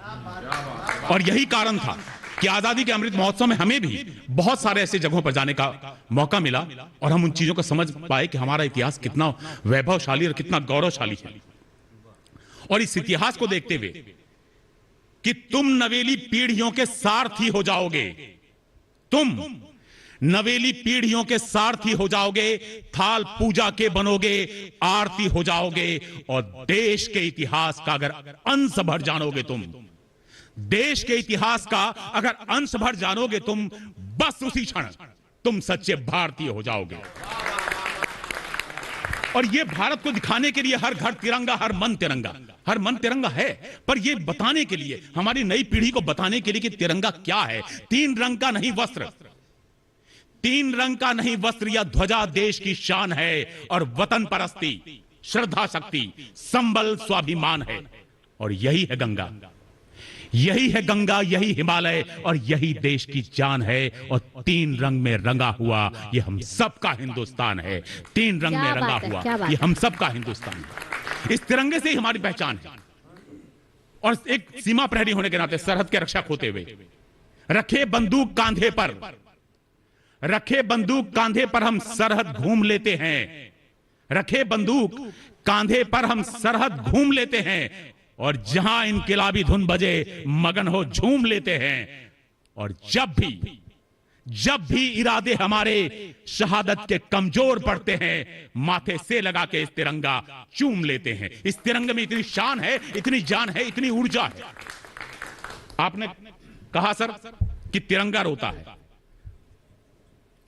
और यही कारण था कि आजादी के अमृत महोत्सव में हमें भी बहुत सारे ऐसे जगहों पर जाने का मौका मिला, और हम उन चीजों को समझ पाए कि हमारा इतिहास कितना वैभवशाली और कितना गौरवशाली है। और इस इतिहास को देखते हुए कि तुम नवेली पीढ़ियों के सारथी हो जाओगे, तुम नवेली पीढ़ियों के सारथी हो जाओगे, थाल पूजा के बनोगे, आरती हो जाओगे, और देश के इतिहास का अगर अंश भर जानोगे तुम, देश के इतिहास का अगर अंश भर जानोगे तुम, बस उसी क्षण तुम सच्चे भारतीय हो जाओगे। और ये भारत को दिखाने के लिए हर घर तिरंगा, हर मन तिरंगा, हर मन तिरंगा है, पर ये बताने के लिए, हमारी नई पीढ़ी को बताने के लिए कि तिरंगा क्या है। 3 रंग का नहीं वस्त्र, 3 रंग का नहीं वस्त्र या ध्वजा देश की शान है, और वतन परस्ती, श्रद्धा शक्ति, संबल, स्वाभिमान है। और यही है गंगा, यही है गंगा, यही हिमालय, और यही देश की जान है। और 3 रंग में रंगा हुआ ये हम सबका हिंदुस्तान है। 3 रंग में रंगा हुआ ये हम सबका हिंदुस्तान है। इस तिरंगे से ही हमारी पहचान है। और एक सीमा प्रहरी होने के नाते, सरहद के रक्षक होते हुए, रखे बंदूक कांधे पर, रखे बंदूक कांधे पर हम सरहद घूम लेते हैं, रखे बंदूक कांधे पर हम सरहद घूम लेते हैं, और जहां इनकिलाबी धुन बजे मगन हो झूम लेते हैं। और जब भी इरादे हमारे शहादत के कमजोर पड़ते हैं, माथे से लगा के इस तिरंगा चूम लेते हैं। इस तिरंगे में इतनी शान है, इतनी जान है, इतनी ऊर्जा है। आपने कहा सर कि तिरंगा रोता है,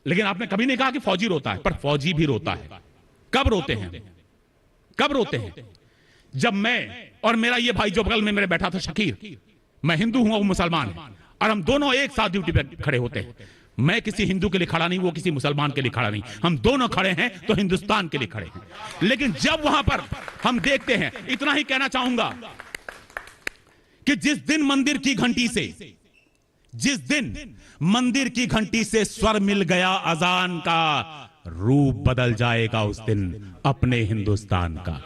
लेकिन आपने कभी नहीं कहा कि फौजी रोता है। पर फौजी भी रोता है। कब रोते हैं? कब रोते हैं? जब मैं और मेरा ये भाई जो बगल में मेरे बैठा था शकीर, मैं हिंदू हूं, वो मुसलमान है, और हम दोनों एक साथ ड्यूटी पे खड़े होते हैं। मैं किसी हिंदू के लिए खड़ा नहीं, वो किसी मुसलमान के लिए खड़ा नहीं, हम दोनों खड़े हैं तो हिंदुस्तान के लिए खड़े हैं। लेकिन जब वहां पर हम देखते हैं, इतना ही कहना चाहूंगा कि जिस दिन मंदिर की घंटी से स्वर मिल गया अजान का, रूप बदल जाएगा उस दिन अपने हिंदुस्तान का।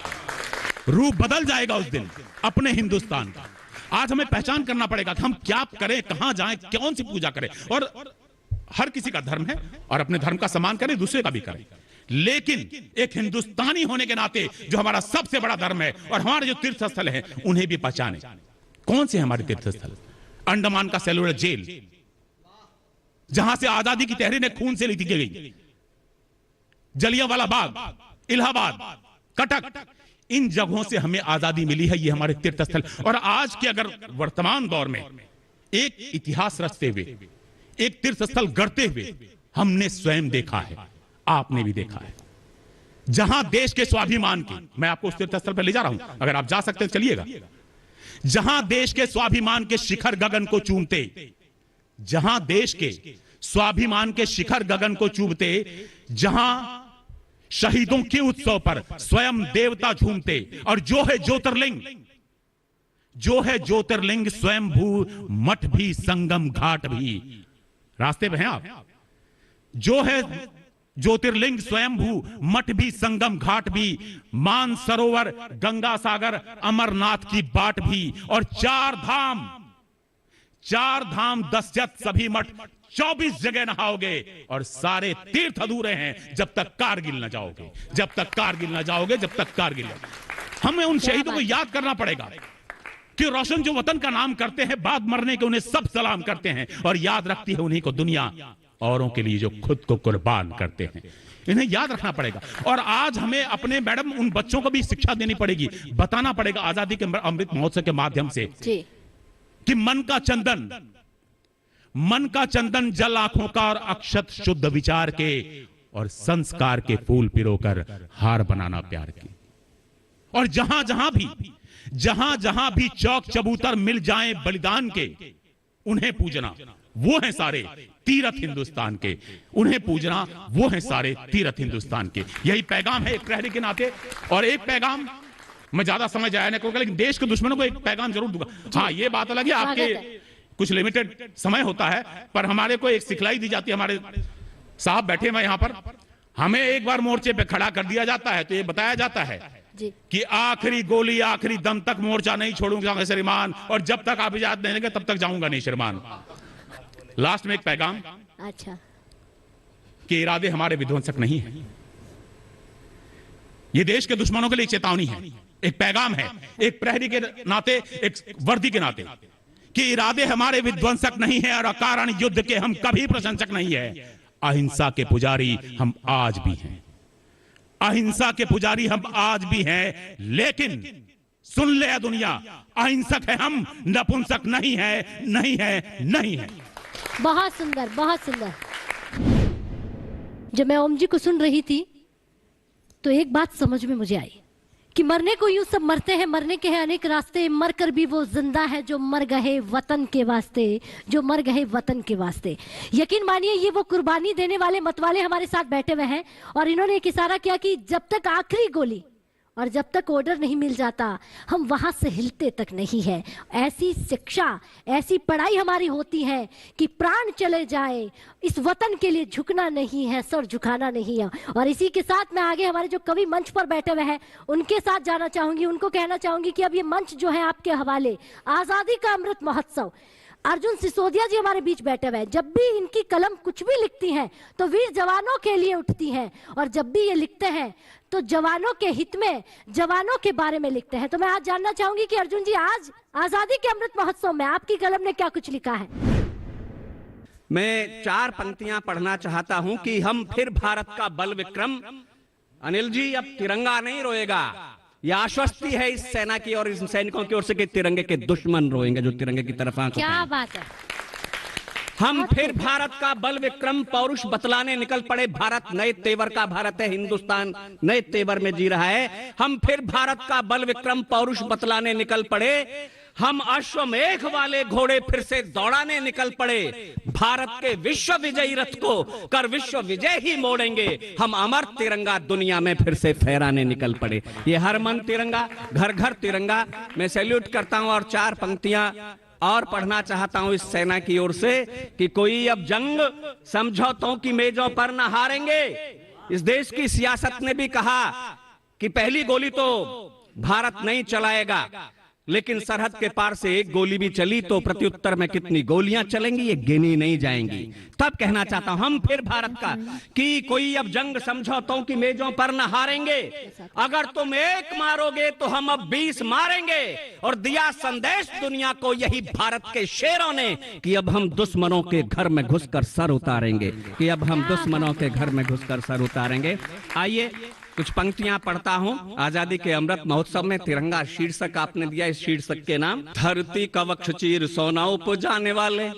रूप बदल जाएगा उस दिन अपने हिंदुस्तान का। आज हमें पहचान करना पड़ेगा कि हम क्या करें, कहां जाएं, कौन सी पूजा करें। और हर किसी का धर्म है और अपने धर्म का सम्मान करें, दूसरे का भी करें, लेकिन एक हिंदुस्तानी होने के नाते जो हमारा सबसे बड़ा धर्म है और हमारे जो तीर्थ स्थल हैं उन्हें भी पहचाने। कौन से हमारे तीर्थ स्थल? अंडमान का सेलुलर जेल, जहां से आजादी की तहरीर खून से लिखी गई, जलियांवाला बाग, इलाहाबाद, कटक, इन जगहों से हमें आजादी मिली है। ये हमारे तीर्थ स्थल। और आज के अगर वर्तमान दौर में एक इतिहास रचते हुए, एक तीर्थ स्थल गढ़ते हुए हमने स्वयं देखा है, आपने भी देखा है, जहां देश के स्वाभिमान की, मैं आपको उस तीर्थ स्थल पर ले जा रहा हूं, अगर आप जा सकते हैं चलिएगा, जहां देश के स्वाभिमान के शिखर गगन को चूमते, जहां देश के स्वाभिमान के शिखर गगन को चूमते, जहां शहीदों के उत्सव पर स्वयं देवता झूमते, और जो है ज्योतिर्लिंग, जो है ज्योतिर्लिंग स्वयंभू मठ भी, संगम घाट भी, रास्ते पे हैं आप, जो है ज्योतिर्लिंग स्वयंभू मठ भी, संगम घाट भी, मान सरोवर, गंगा सागर, अमरनाथ की बाट भी, और चार धाम 10 जत सभी मठ, 24 जगह नहाओगे, और सारे तीर्थ अधूरे हैं जब तक कारगिल न जाओगे, जब तक कारगिल न जाओगे, जब तक कारगिल। हमें उन शहीदों को याद करना पड़ेगा कि रोशन जो वतन का नाम करते हैं, बाद मरने के उन्हें सब सलाम करते हैं, और याद रखती है उन्हीं को दुनिया, औरों के लिए जो खुद को कुर्बान करते हैं। इन्हें याद रखना पड़ेगा। और आज हमें अपने मैडम उन बच्चों को भी शिक्षा देनी पड़ेगी, बताना पड़ेगा आजादी के अमृत महोत्सव के माध्यम से कि मन का चंदन जल आंखों का, और अक्षत शुद्ध विचार के, और संस्कार के फूल पिरोकर हार बनाना प्यार की। और जहां जहां भी चौक चबूतर मिल जाएं बलिदान के, उन्हें पूजना, वो हैं सारे तीरथ हिंदुस्तान के, उन्हें पूजना, वो हैं सारे तीरथ हिंदुस्तान के। यही पैगाम है एक प्रहरी के नाते। और एक पैगाम, मैं ज्यादा समय जाया नहीं करूंगा, लेकिन देश के दुश्मनों को एक पैगाम जरूर दूंगा। हाँ, ये बात अलग है, आपके कुछ लिमिटेड समय होता है, पर हमारे को एक सिखलाई दी जाती है। हमारे साहब बैठे हैं यहाँ पर, हमें एक बार मोर्चे पे खड़ा कर दिया जाता है तो ये बताया जाता है कि आखिरी गोली, आखिरी दम तक मोर्चा नहीं छोड़ूंगा श्रीमान, और जब तक आप इजाजत नहीं देंगे तब तक जाऊंगा नहीं श्रीमान। लास्ट में एक पैगाम, अच्छा, कि इरादे हमारे विध्वंसक नहीं है। ये देश के दुश्मनों के लिए चेतावनी है, एक पैगाम है, एक प्रहरी के नाते, एक वर्दी के नाते, कि इरादे हमारे विध्वंसक नहीं है, और अकारण युद्ध के हम कभी प्रशंसक नहीं है। अहिंसा के पुजारी हम आज भी हैं, अहिंसा के पुजारी हम आज भी हैं, लेकिन सुन ले दुनिया, अहिंसक है हम, नपुंसक नहीं है, नहीं है, नहीं है। बहुत सुंदर, बहुत सुंदर। जब मैं ओम जी को सुन रही थी तो एक बात समझ में मुझे आई कि मरने को यूं सब मरते हैं, मरने के हैं अनेक रास्ते, मरकर भी वो जिंदा है जो मर गए वतन के वास्ते, जो मर गए वतन के वास्ते। यकीन मानिए ये वो कुर्बानी देने वाले मतवाले हमारे साथ बैठे हुए हैं, और इन्होंने एक इशारा किया कि जब तक आखिरी गोली और जब तक ऑर्डर नहीं मिल जाता हम वहां से हिलते तक नहीं है। ऐसी शिक्षा, ऐसी पढ़ाई हमारी होती है कि प्राण चले जाए, इस वतन के लिए झुकना नहीं है, सर झुकाना नहीं है। और इसी के साथ मैं आगे हमारे जो कवि मंच पर बैठे हुए हैं उनके साथ जाना चाहूंगी, उनको कहना चाहूंगी कि अब ये मंच जो है आपके हवाले, आजादी का अमृत महोत्सव। अर्जुन सिसोदिया जी हमारे बीच बैठे हुए हैं। जब भी इनकी कलम कुछ भी लिखती है तो वीर जवानों के लिए उठती है, और जब भी ये लिखते हैं तो जवानों के हित में, जवानों के बारे में लिखते हैं। तो मैं आज जानना चाहूंगी कि अर्जुन जी, आज आजादी के अमृत महोत्सव में आपकी कलम ने क्या कुछ लिखा है? मैं 4 पंक्तियां पढ़ना चाहता हूं कि हम फिर भारत का बल विक्रम। अनिल जी, अब तिरंगा नहीं रोएगा, यह आश्वस्ति है इस सेना की और इस सैनिकों की ओर से कि तिरंगे के दुश्मन रोएंगे जो तिरंगे की तरफ आंख क्या उठाएंगे। बात है। हम फिर भारत का बल विक्रम पौरुष बतलाने निकल पड़े। भारत नए तेवर का भारत है, हिंदुस्तान नए तेवर में जी रहा है। हम फिर भारत का बल विक्रम पौरुष बतलाने निकल पड़े। हम अश्वमेघ वाले घोड़े फिर से दौड़ाने निकल पड़े। भारत के विश्व विजयी रथ को कर विश्व विजय ही मोड़ेंगे। हम अमर तिरंगा दुनिया में फिर से फहराने निकल पड़े। ये हर मन तिरंगा, घर घर तिरंगा। मैं सैल्यूट करता हूं और 4 पंक्तियां और पढ़ना चाहता हूं इस सेना की ओर से कि कोई अब जंग समझौतों की मेजों पर न हारेंगे। इस देश की सियासत ने भी कहा कि पहली गोली तो भारत नहीं चलाएगा, लेकिन सरहद के पार से एक गोली भी चली तो प्रत्युत्तर में कितनी गोलियां चलेंगी ये गिनी नहीं जाएंगी। तब कहना चाहता हूं हम फिर भारत का कि कोई अब जंग समझौतों की मेजों पर न हारेंगे। अगर तुम एक मारोगे तो हम अब 20 मारेंगे। और दिया संदेश दुनिया को यही भारत के शेरों ने कि अब हम दुश्मनों के घर में घुसकर सर उतारेंगे, कि अब हम दुश्मनों के घर में घुसकर सर उतारेंगे। आइए कुछ पंक्तियां पढ़ता हूं। आजादी के अमृत महोत्सव में तिरंगा शीर्षक आपने दिया, इस शीर्षक के नाम धरती का वक्ष चीर सोना उपजाने वाले,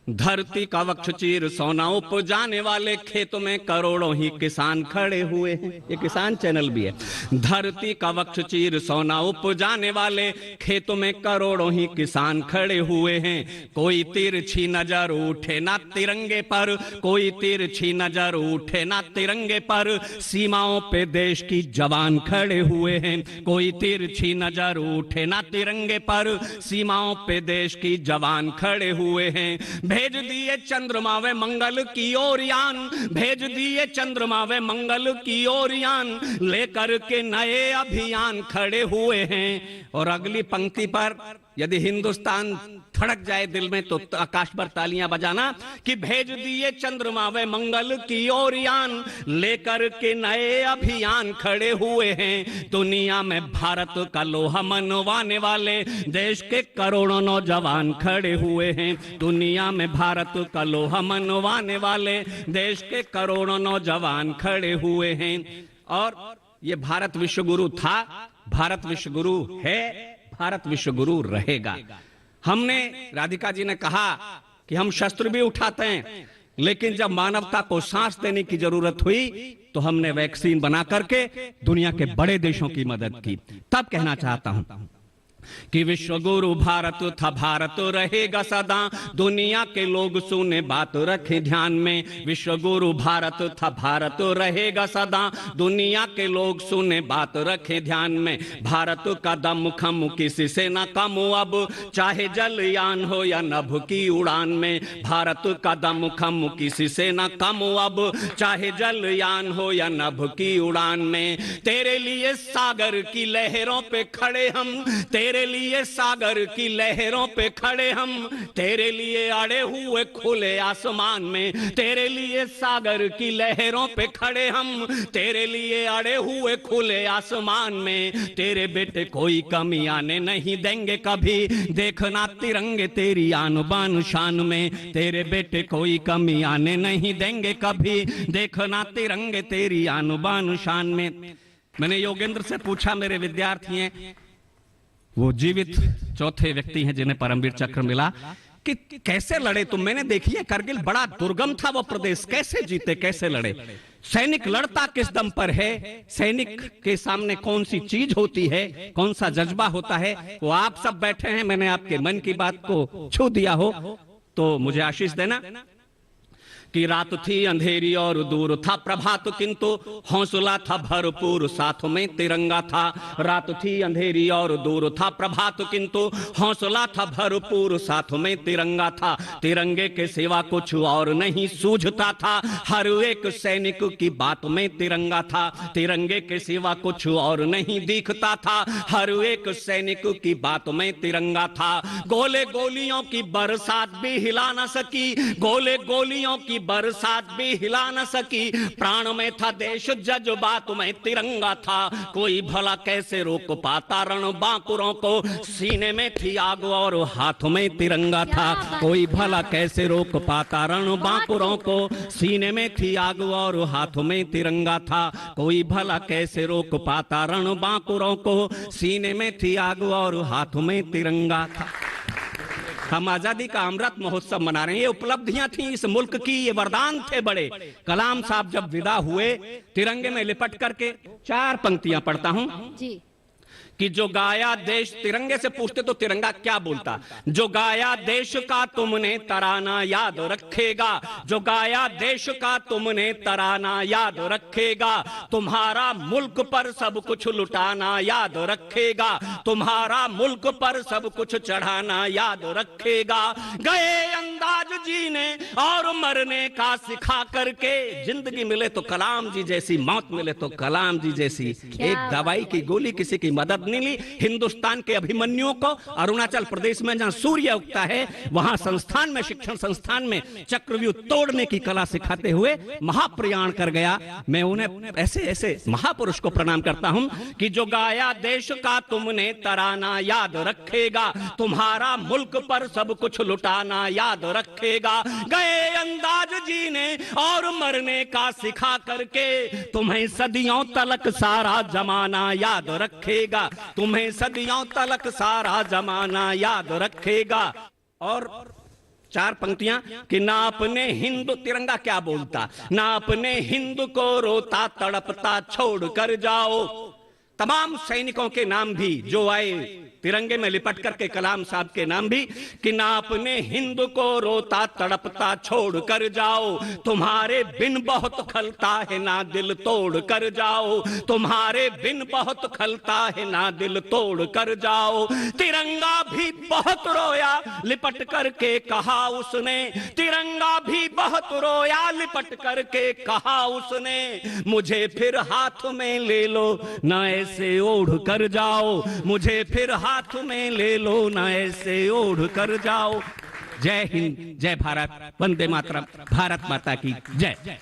धरती का वक्ष चीर सोना उपजाने वाले, खेतों में करोड़ों ही किसान खड़े हुए हैं। ये किसान चैनल भी है। धरती का वक्ष चीर सोना उपजाने वाले, खेतों में करोड़ों ही किसान खड़े हुए हैं। कोई तिरछी नजर उठे ना तिरंगे पर, कोई तिरछी नजर उठे ना तिरंगे पर, सीमाओं पे देश की जवान खड़े हुए हैं। कोई तिरछी नजर उठे ना तिरंगे पर, सीमाओं पे देश की जवान खड़े हुए हैं। भेज दिए चंद्रमा वे मंगल की ओर यान, भेज दिए चंद्रमा वे मंगल की ओर यान, लेकर के नए अभियान खड़े हुए हैं। और अगली पंक्ति पर यदि हिंदुस्तान धड़क जाए दिल में तो आकाश पर तालियां बजाना कि भेज दिए चंद्रमा वे मंगल की ओर यान, लेकर के नए अभियान खड़े हुए हैं। दुनिया में भारत का लोहा मनवाने वाले देश के करोड़ों नौजवान खड़े हुए हैं। दुनिया में भारत का लोहा मनवाने वाले देश के करोड़ों नौजवान खड़े हुए हैं। और ये भारत विश्वगुरु था, भारत विश्वगुरु है, भारत विश्वगुरु रहेगा। हमने, राधिका जी ने कहा कि हम शस्त्र भी उठाते हैं, लेकिन जब मानवता को सांस देने की जरूरत हुई तो हमने वैक्सीन बना करके दुनिया के बड़े देशों की मदद की। तब कहना चाहता हूं कि विश्वगुरु भारत था, भारत रहेगा सदा, दुनिया के लोग सुने बात रखें ध्यान में। विश्वगुरु भारत था, भारत रहेगा सदा, दुनिया के लोग सुने बात रखें ध्यान में। भारत का दम खम किसी से न कम अब, चाहे जलयान हो या नभ की उड़ान में। भारत का दम खम किसी से न कम अब, चाहे जलयान हो या नभ की उड़ान में। तेरे लिए सागर की लहरों पे खड़े हम, तेरे लिए सागर की लहरों पे खड़े हम, तेरे लिए अड़े हुए खुले आसमान में। तेरे लिए सागर की लहरों पे खड़े हम, तेरे लिए अड़े हुए खुले आसमान में। तेरे बेटे कोई कमी आने नहीं देंगे कभी, देखना तिरंगे तेरी आन बान शान में। तेरे बेटे कोई कमी आने नहीं देंगे कभी, देखना तिरंगे तेरी आन बान शान में। मैंने योगेंद्र से पूछा, मेरे विद्यार्थी हैं, वो जीवित चौथे व्यक्ति हैं जिन्हें परमवीर चक्र मिला, कि कैसे लड़े तुम? मैंने देखी है कारगिल बड़ा दुर्गम था वो प्रदेश, कैसे जीते, कैसे लड़े? सैनिक लड़ता किस दम पर है, सैनिक के सामने कौन सी चीज होती है, कौन सा जज्बा होता है, वो आप सब बैठे हैं। मैंने आपके मन की बात को छू दिया हो तो मुझे आशीष देना कि रात थी अंधेरी और दूर था प्रभात, किंतु हौसला था भरपूर, साथ में तिरंगा था। रात थी अंधेरी और दूर था प्रभात, किंतु हौसला था भरपूर, साथ में तिरंगा था। तिरंगे के सिवा कुछ और नहीं सूझता था, हर एक सैनिक की बात में तिरंगा था। तिरंगे के सिवा कुछ और नहीं दिखता था, हर एक सैनिक की बात में तिरंगा था। गोले गोलियों की बरसात भी हिला न सकी, गोले गोलियों की बरसात भी हिला न सकी। प्राण में था देश, जज्बात में तिरंगा था, कोई भला कैसे रोक पाता रण बांकुरों को। सीने में थी आग और हाथों में तिरंगा था, कोई भला कैसे रोक पाता रण बांकुरों को। सीने में थी आग और हाथों में तिरंगा था, कोई भला कैसे रोक पाता रण बांकुरों को। सीने में थी आग और हाथों में तिरंगा था। हम आजादी का अमृत महोत्सव मना रहे हैं, ये उपलब्धियां थी इस मुल्क की, ये वरदान थे बड़े। कलाम साहब जब विदा हुए तिरंगे में लिपट करके, 4 पंक्तियां पढ़ता हूं जी। कि जो गाया देश, तिरंगे से पूछते तो तिरंगा क्या बोलता, जो गाया देश का तुमने तराना याद रखेगा, जो गाया देश का तुमने तराना याद रखेगा। तुम्हारा मुल्क पर सब कुछ लुटाना याद रखेगा, तुम्हारा मुल्क पर सब कुछ चढ़ाना याद रखेगा। गए अंदाज जीने और मरने का सिखा करके, जिंदगी मिले तो कलाम जी जैसी, मौत मिले तो कलाम जी जैसी। एक दवाई की गोली किसी की मदद नहीं ली। हिंदुस्तान के अभिमन्युओं को अरुणाचल प्रदेश में जहां सूर्य उगता है वहां संस्थान में, शिक्षण संस्थान में चक्रव्यूह तोड़ने की कला सिखाते हुए महाप्रयाण कर गया। मैं उन्हें ऐसे ऐसे महापुरुष को प्रणाम करता हूं कि जो गाया देश का तुमने तराना याद रखेगा, तुम्हारा मुल्क पर सब कुछ लुटाना याद रखेगा। गए अंदाज जीने और मरने का सिखा करके तुम्हें सदियों तलक सारा जमाना याद रखेगा, तुम्हें सदियों तलक सारा जमाना याद रखेगा। और 4 पंक्तियां कि ना अपने हिंदू, तिरंगा क्या बोलता, ना अपने हिंदू को रोता तड़पता छोड़ कर जाओ। तमाम सैनिकों के नाम भी जो आए तिरंगे में लिपट करके, कलाम साहब के नाम भी कि ना अपने हिंदू को रोता तड़पता छोड़ कर जाओ, तुम्हारे बिन बहुत खलता है ना दिल तोड़ कर जाओ, तुम्हारे बिन बहुत खलता है ना दिल तोड़ कर जाओ। तिरंगा भी बहुत रोया लिपट करके कहा उसने, तिरंगा भी बहुत रोया लिपट करके कहा उसने, मुझे फिर हाथ में ले लो ना ऐसे ओढ़ कर जाओ, मुझे फिर हाथ में ले लो ना ऐसे ओढ़ कर जाओ। जय हिंद, जय भारत, वंदे मातरम, भारत माता की जय।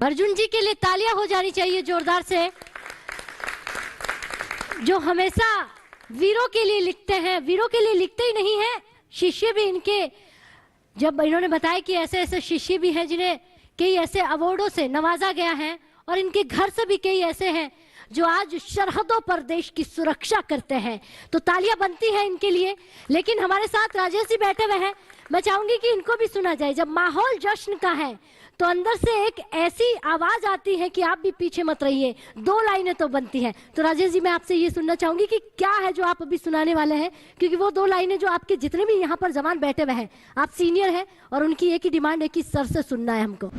अर्जुन जी के लिए तालियां हो जानी चाहिए जोरदार से, जो हमेशा वीरों के लिए लिखते हैं। वीरों के लिए लिखते ही नहीं है, शिष्य भी इनके, जब इन्होंने बताया कि ऐसे ऐसे शिष्य भी हैं जिन्हें कई ऐसे अवार्डों से नवाजा गया है, और इनके घर से भी कई ऐसे हैं जो आज सरहदों पर देश की सुरक्षा करते हैं, तो तालियां बनती हैं इनके लिए। लेकिन हमारे साथ राजेश जी बैठे हुए हैं, मैं चाहूंगी कि इनको भी सुना जाए। जब माहौल जश्न का है तो अंदर से एक ऐसी आवाज आती है कि आप भी पीछे मत रहिए, 2 लाइनें तो बनती हैं। तो राजेश जी, मैं आपसे ये सुनना चाहूंगी कि क्या है जो आप अभी सुनाने वाले हैं, क्योंकि वो 2 लाइनें जो आपके जितने भी यहाँ पर जवान बैठे हुए हैं, आप सीनियर हैं और उनकी एक ही डिमांड है कि सर से सुनना है हमको।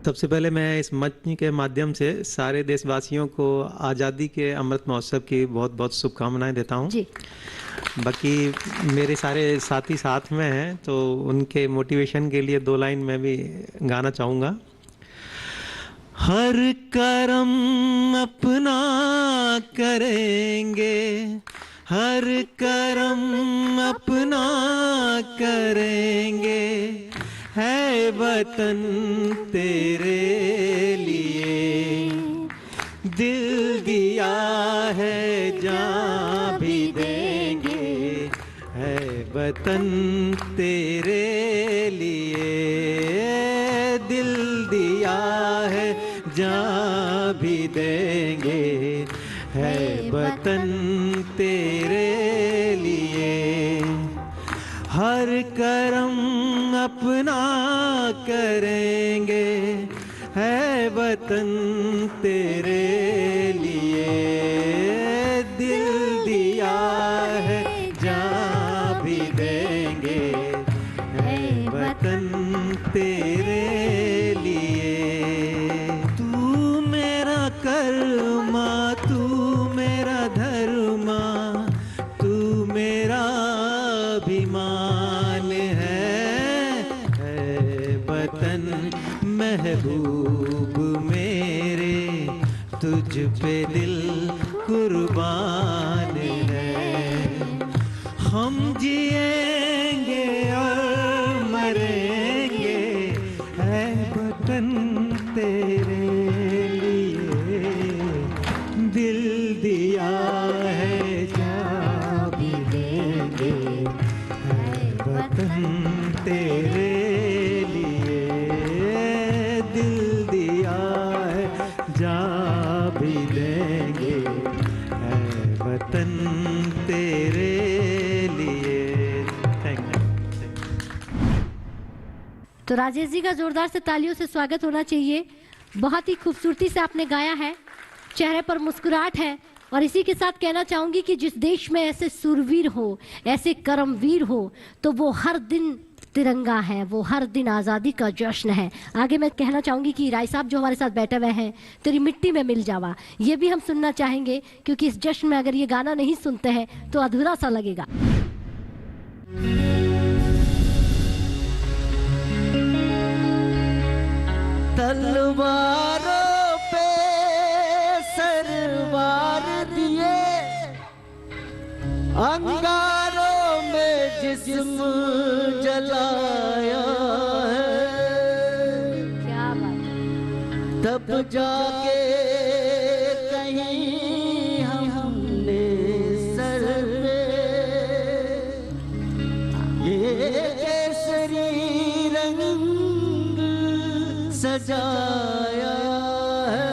सबसे पहले मैं इस मंच के माध्यम से सारे देशवासियों को आज़ादी के अमृत महोत्सव की बहुत बहुत शुभकामनाएं देता हूं जी। बाकी मेरे सारे साथी साथ में हैं, तो उनके मोटिवेशन के लिए 2 लाइन मैं भी गाना चाहूँगा। हर करम अपना करेंगे, हर करम अपना करेंगे, है वतन तेरे लिए, दिल दिया है जान भी देंगे, है वतन तेरे लिए, दिल दिया है जान भी देंगे, है वतन तेरे लिए। हर करम अपना करेंगे, है वतन तेरे लिए, दिल दिया है जान भी देंगे, है वतन तेरे लिए। तू मेरा कर्मा, तू मेरा धर्मा, तू मेरा अभिमान है वतन महबूब मेरे, तुझ पे दिल कुर्बान है। हम जिएंगे और मरेंगे, है वतन तेरे लिए, दिल दिया है जान भी देंगे, है वतन तेरे लिए, दिल दिया है जान भी देंगे, है वतन तेरे लिए। Thank you. तो राजेश जी का जोरदार से तालियों से स्वागत होना चाहिए। बहुत ही खूबसूरती से आपने गाया है, चेहरे पर मुस्कुराहट है, और इसी के साथ कहना चाहूंगी कि जिस देश में ऐसे सूरवीर हो, ऐसे कर्मवीर हो, तो वो हर दिन तिरंगा है, वो हर दिन आज़ादी का जश्न है। आगे मैं कहना चाहूंगी कि राय साहब जो हमारे साथ बैठे हुए हैं, तेरी मिट्टी में मिल जावा, ये भी हम सुनना चाहेंगे, क्योंकि इस जश्न में अगर ये गाना नहीं सुनते हैं तो अधूरा सा लगेगा। तलवारों पे सरवार अंगारों में जिस्म जलाया है, क्या बात है। तब जाके कहीं हमने सर पे ये केसरी रंग सजाया है।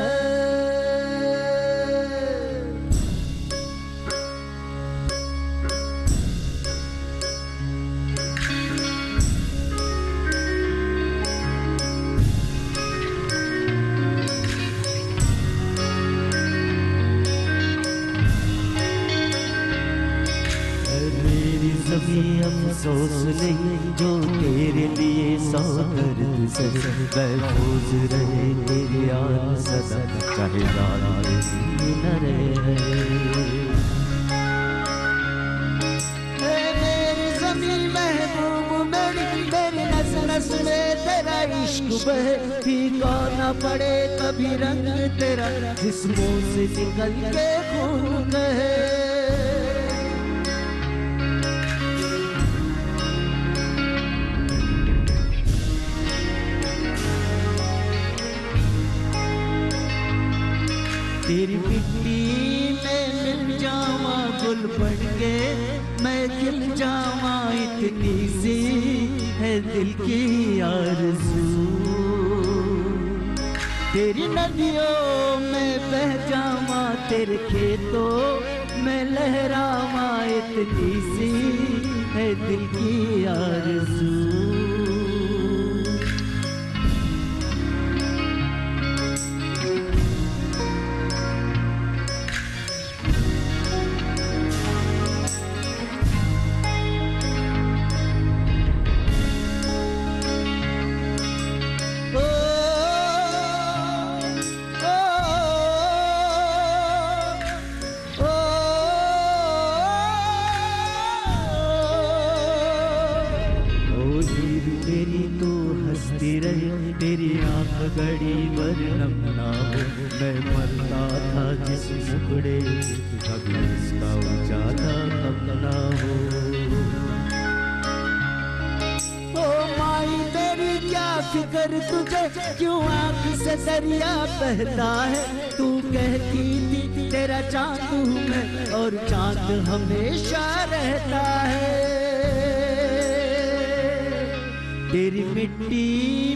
मेरी ज़मीं अफसोस नहीं जो तेरे लिए सौ दर्द से महफूज रहे तेरी याद सदा, चाहे याद न रहे। मेरी ज़मीं महबूब मेरी, मेरी नस नस में तेरा इश्क बहे, फीका न पड़े कभी रंग तेरा, जिस्मों से निकल के खून कहे। तेरी मिट्टी में मिल जावा गुल बन के मैं खिल जावा, इतनी सी है दिल की आरज़ू। तेरी नदियों में बह जावा, तेरे खेतों में लहरावा, इतनी सी है दिल की आरज़ू। तेरी आंख गड़ी वरनम ना हो, मैं मरता था जिस मुखड़े, कभी इसका उजाला कब ना हो। ओ माई तेरी क्या फिक्र तुझे, क्यों आंख से दरिया बहता है। तू कहती थी तेरा चांद हूँ मैं, और चांद हमेशा रहता है। तेरी मिट्टी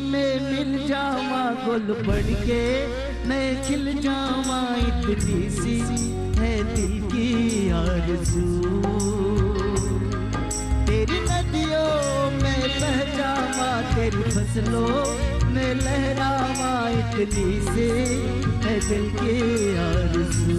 में मिल जावा गुल बन के मैं खिल जावा, इतनी सी है दिल की आरज़ू। तेरी नदियों में बह जावा, तेरी फसलों में लहरावा, इतनी सी है दिल की आरज़ू।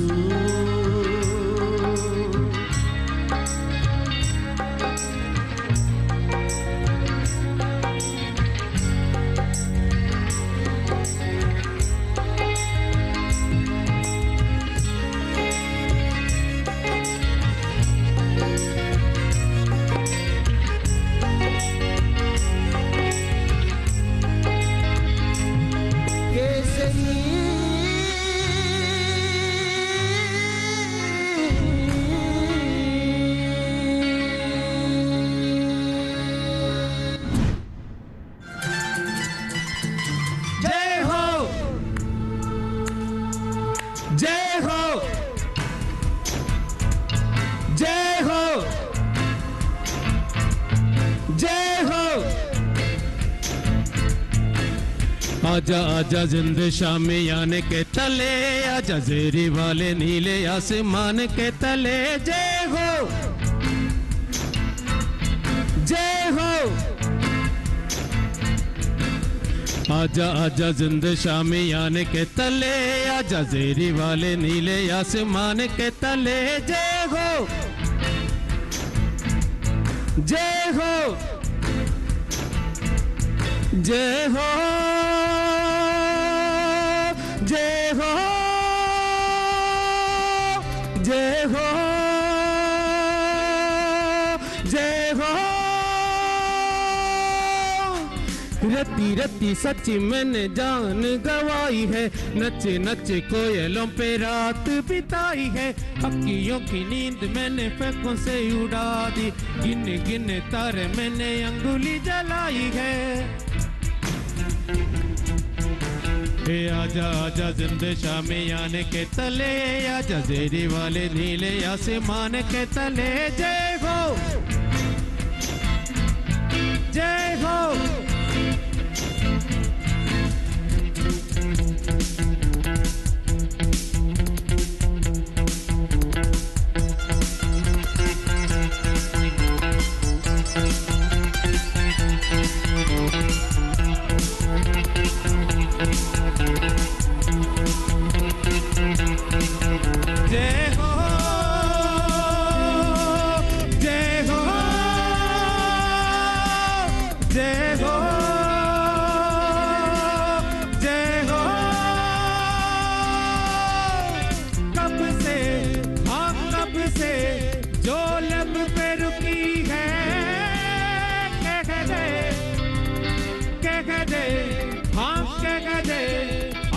आजा आजा जिंद शामियाने के तले, आजा जेरी वाले नीले आसमान के तले। जय हो जय हो। आजा आजा जिंद शामियाने के तले, आजा जेरी वाले नीले आसमान के तले। जय हो जय हो जय हो जय हो जय हो जय हो रती रती सच्ची मैंने जान गवाई है, नचे नचे कोयलों पे रात बिताई है, अक्कियों की नींद मैंने फेंकों से उड़ा दी, गिन गिन तारे मैंने अंगुली जलाई है। आजा आजा जिंदे शामी आने के तले, आजा जेरी वाले नीले आसमान के तले। जय हो जय हो।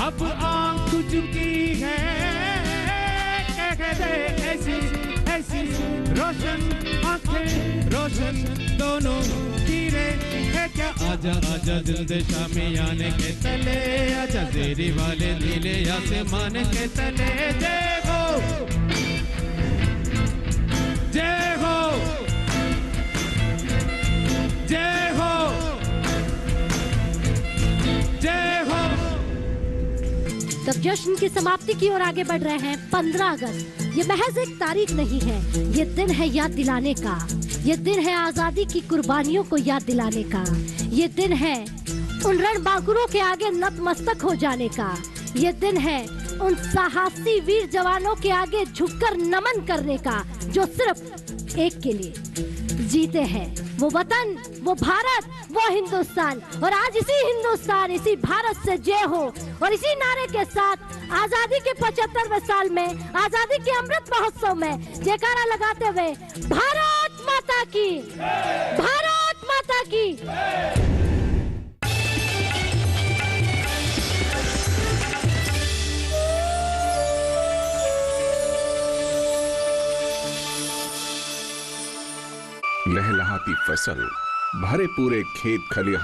अब आंख चुकी है, ऐसी ऐसी रोशन आंखें रोशन दोनों हीरे है क्या। आजा आजा जिंदे शामी आने के तले, आजा जेरी वाले नीले आसमान के तले। जय हो जय हो जय हो जय हो। तब जश्न की समाप्ति की ओर आगे बढ़ रहे हैं। 15 अगस्त ये महज एक तारीख नहीं है, ये दिन है याद दिलाने का, ये दिन है आजादी की कुर्बानियों को याद दिलाने का, ये दिन है उन रणबांकुरों के आगे नतमस्तक हो जाने का, ये दिन है उन साहसी वीर जवानों के आगे झुककर नमन करने का, जो सिर्फ एक के लिए जीते हैं, वो वतन, वो भारत, वो हिंदुस्तान। और आज इसी हिंदुस्तान, इसी भारत से जय हो, और इसी नारे के साथ आजादी के 75वें साल में, आजादी के अमृत महोत्सव में जयकारा लगाते हुए भारत माता की, भारत माता की। लहलहाती फसल, भरे पूरे खेत खलिहान।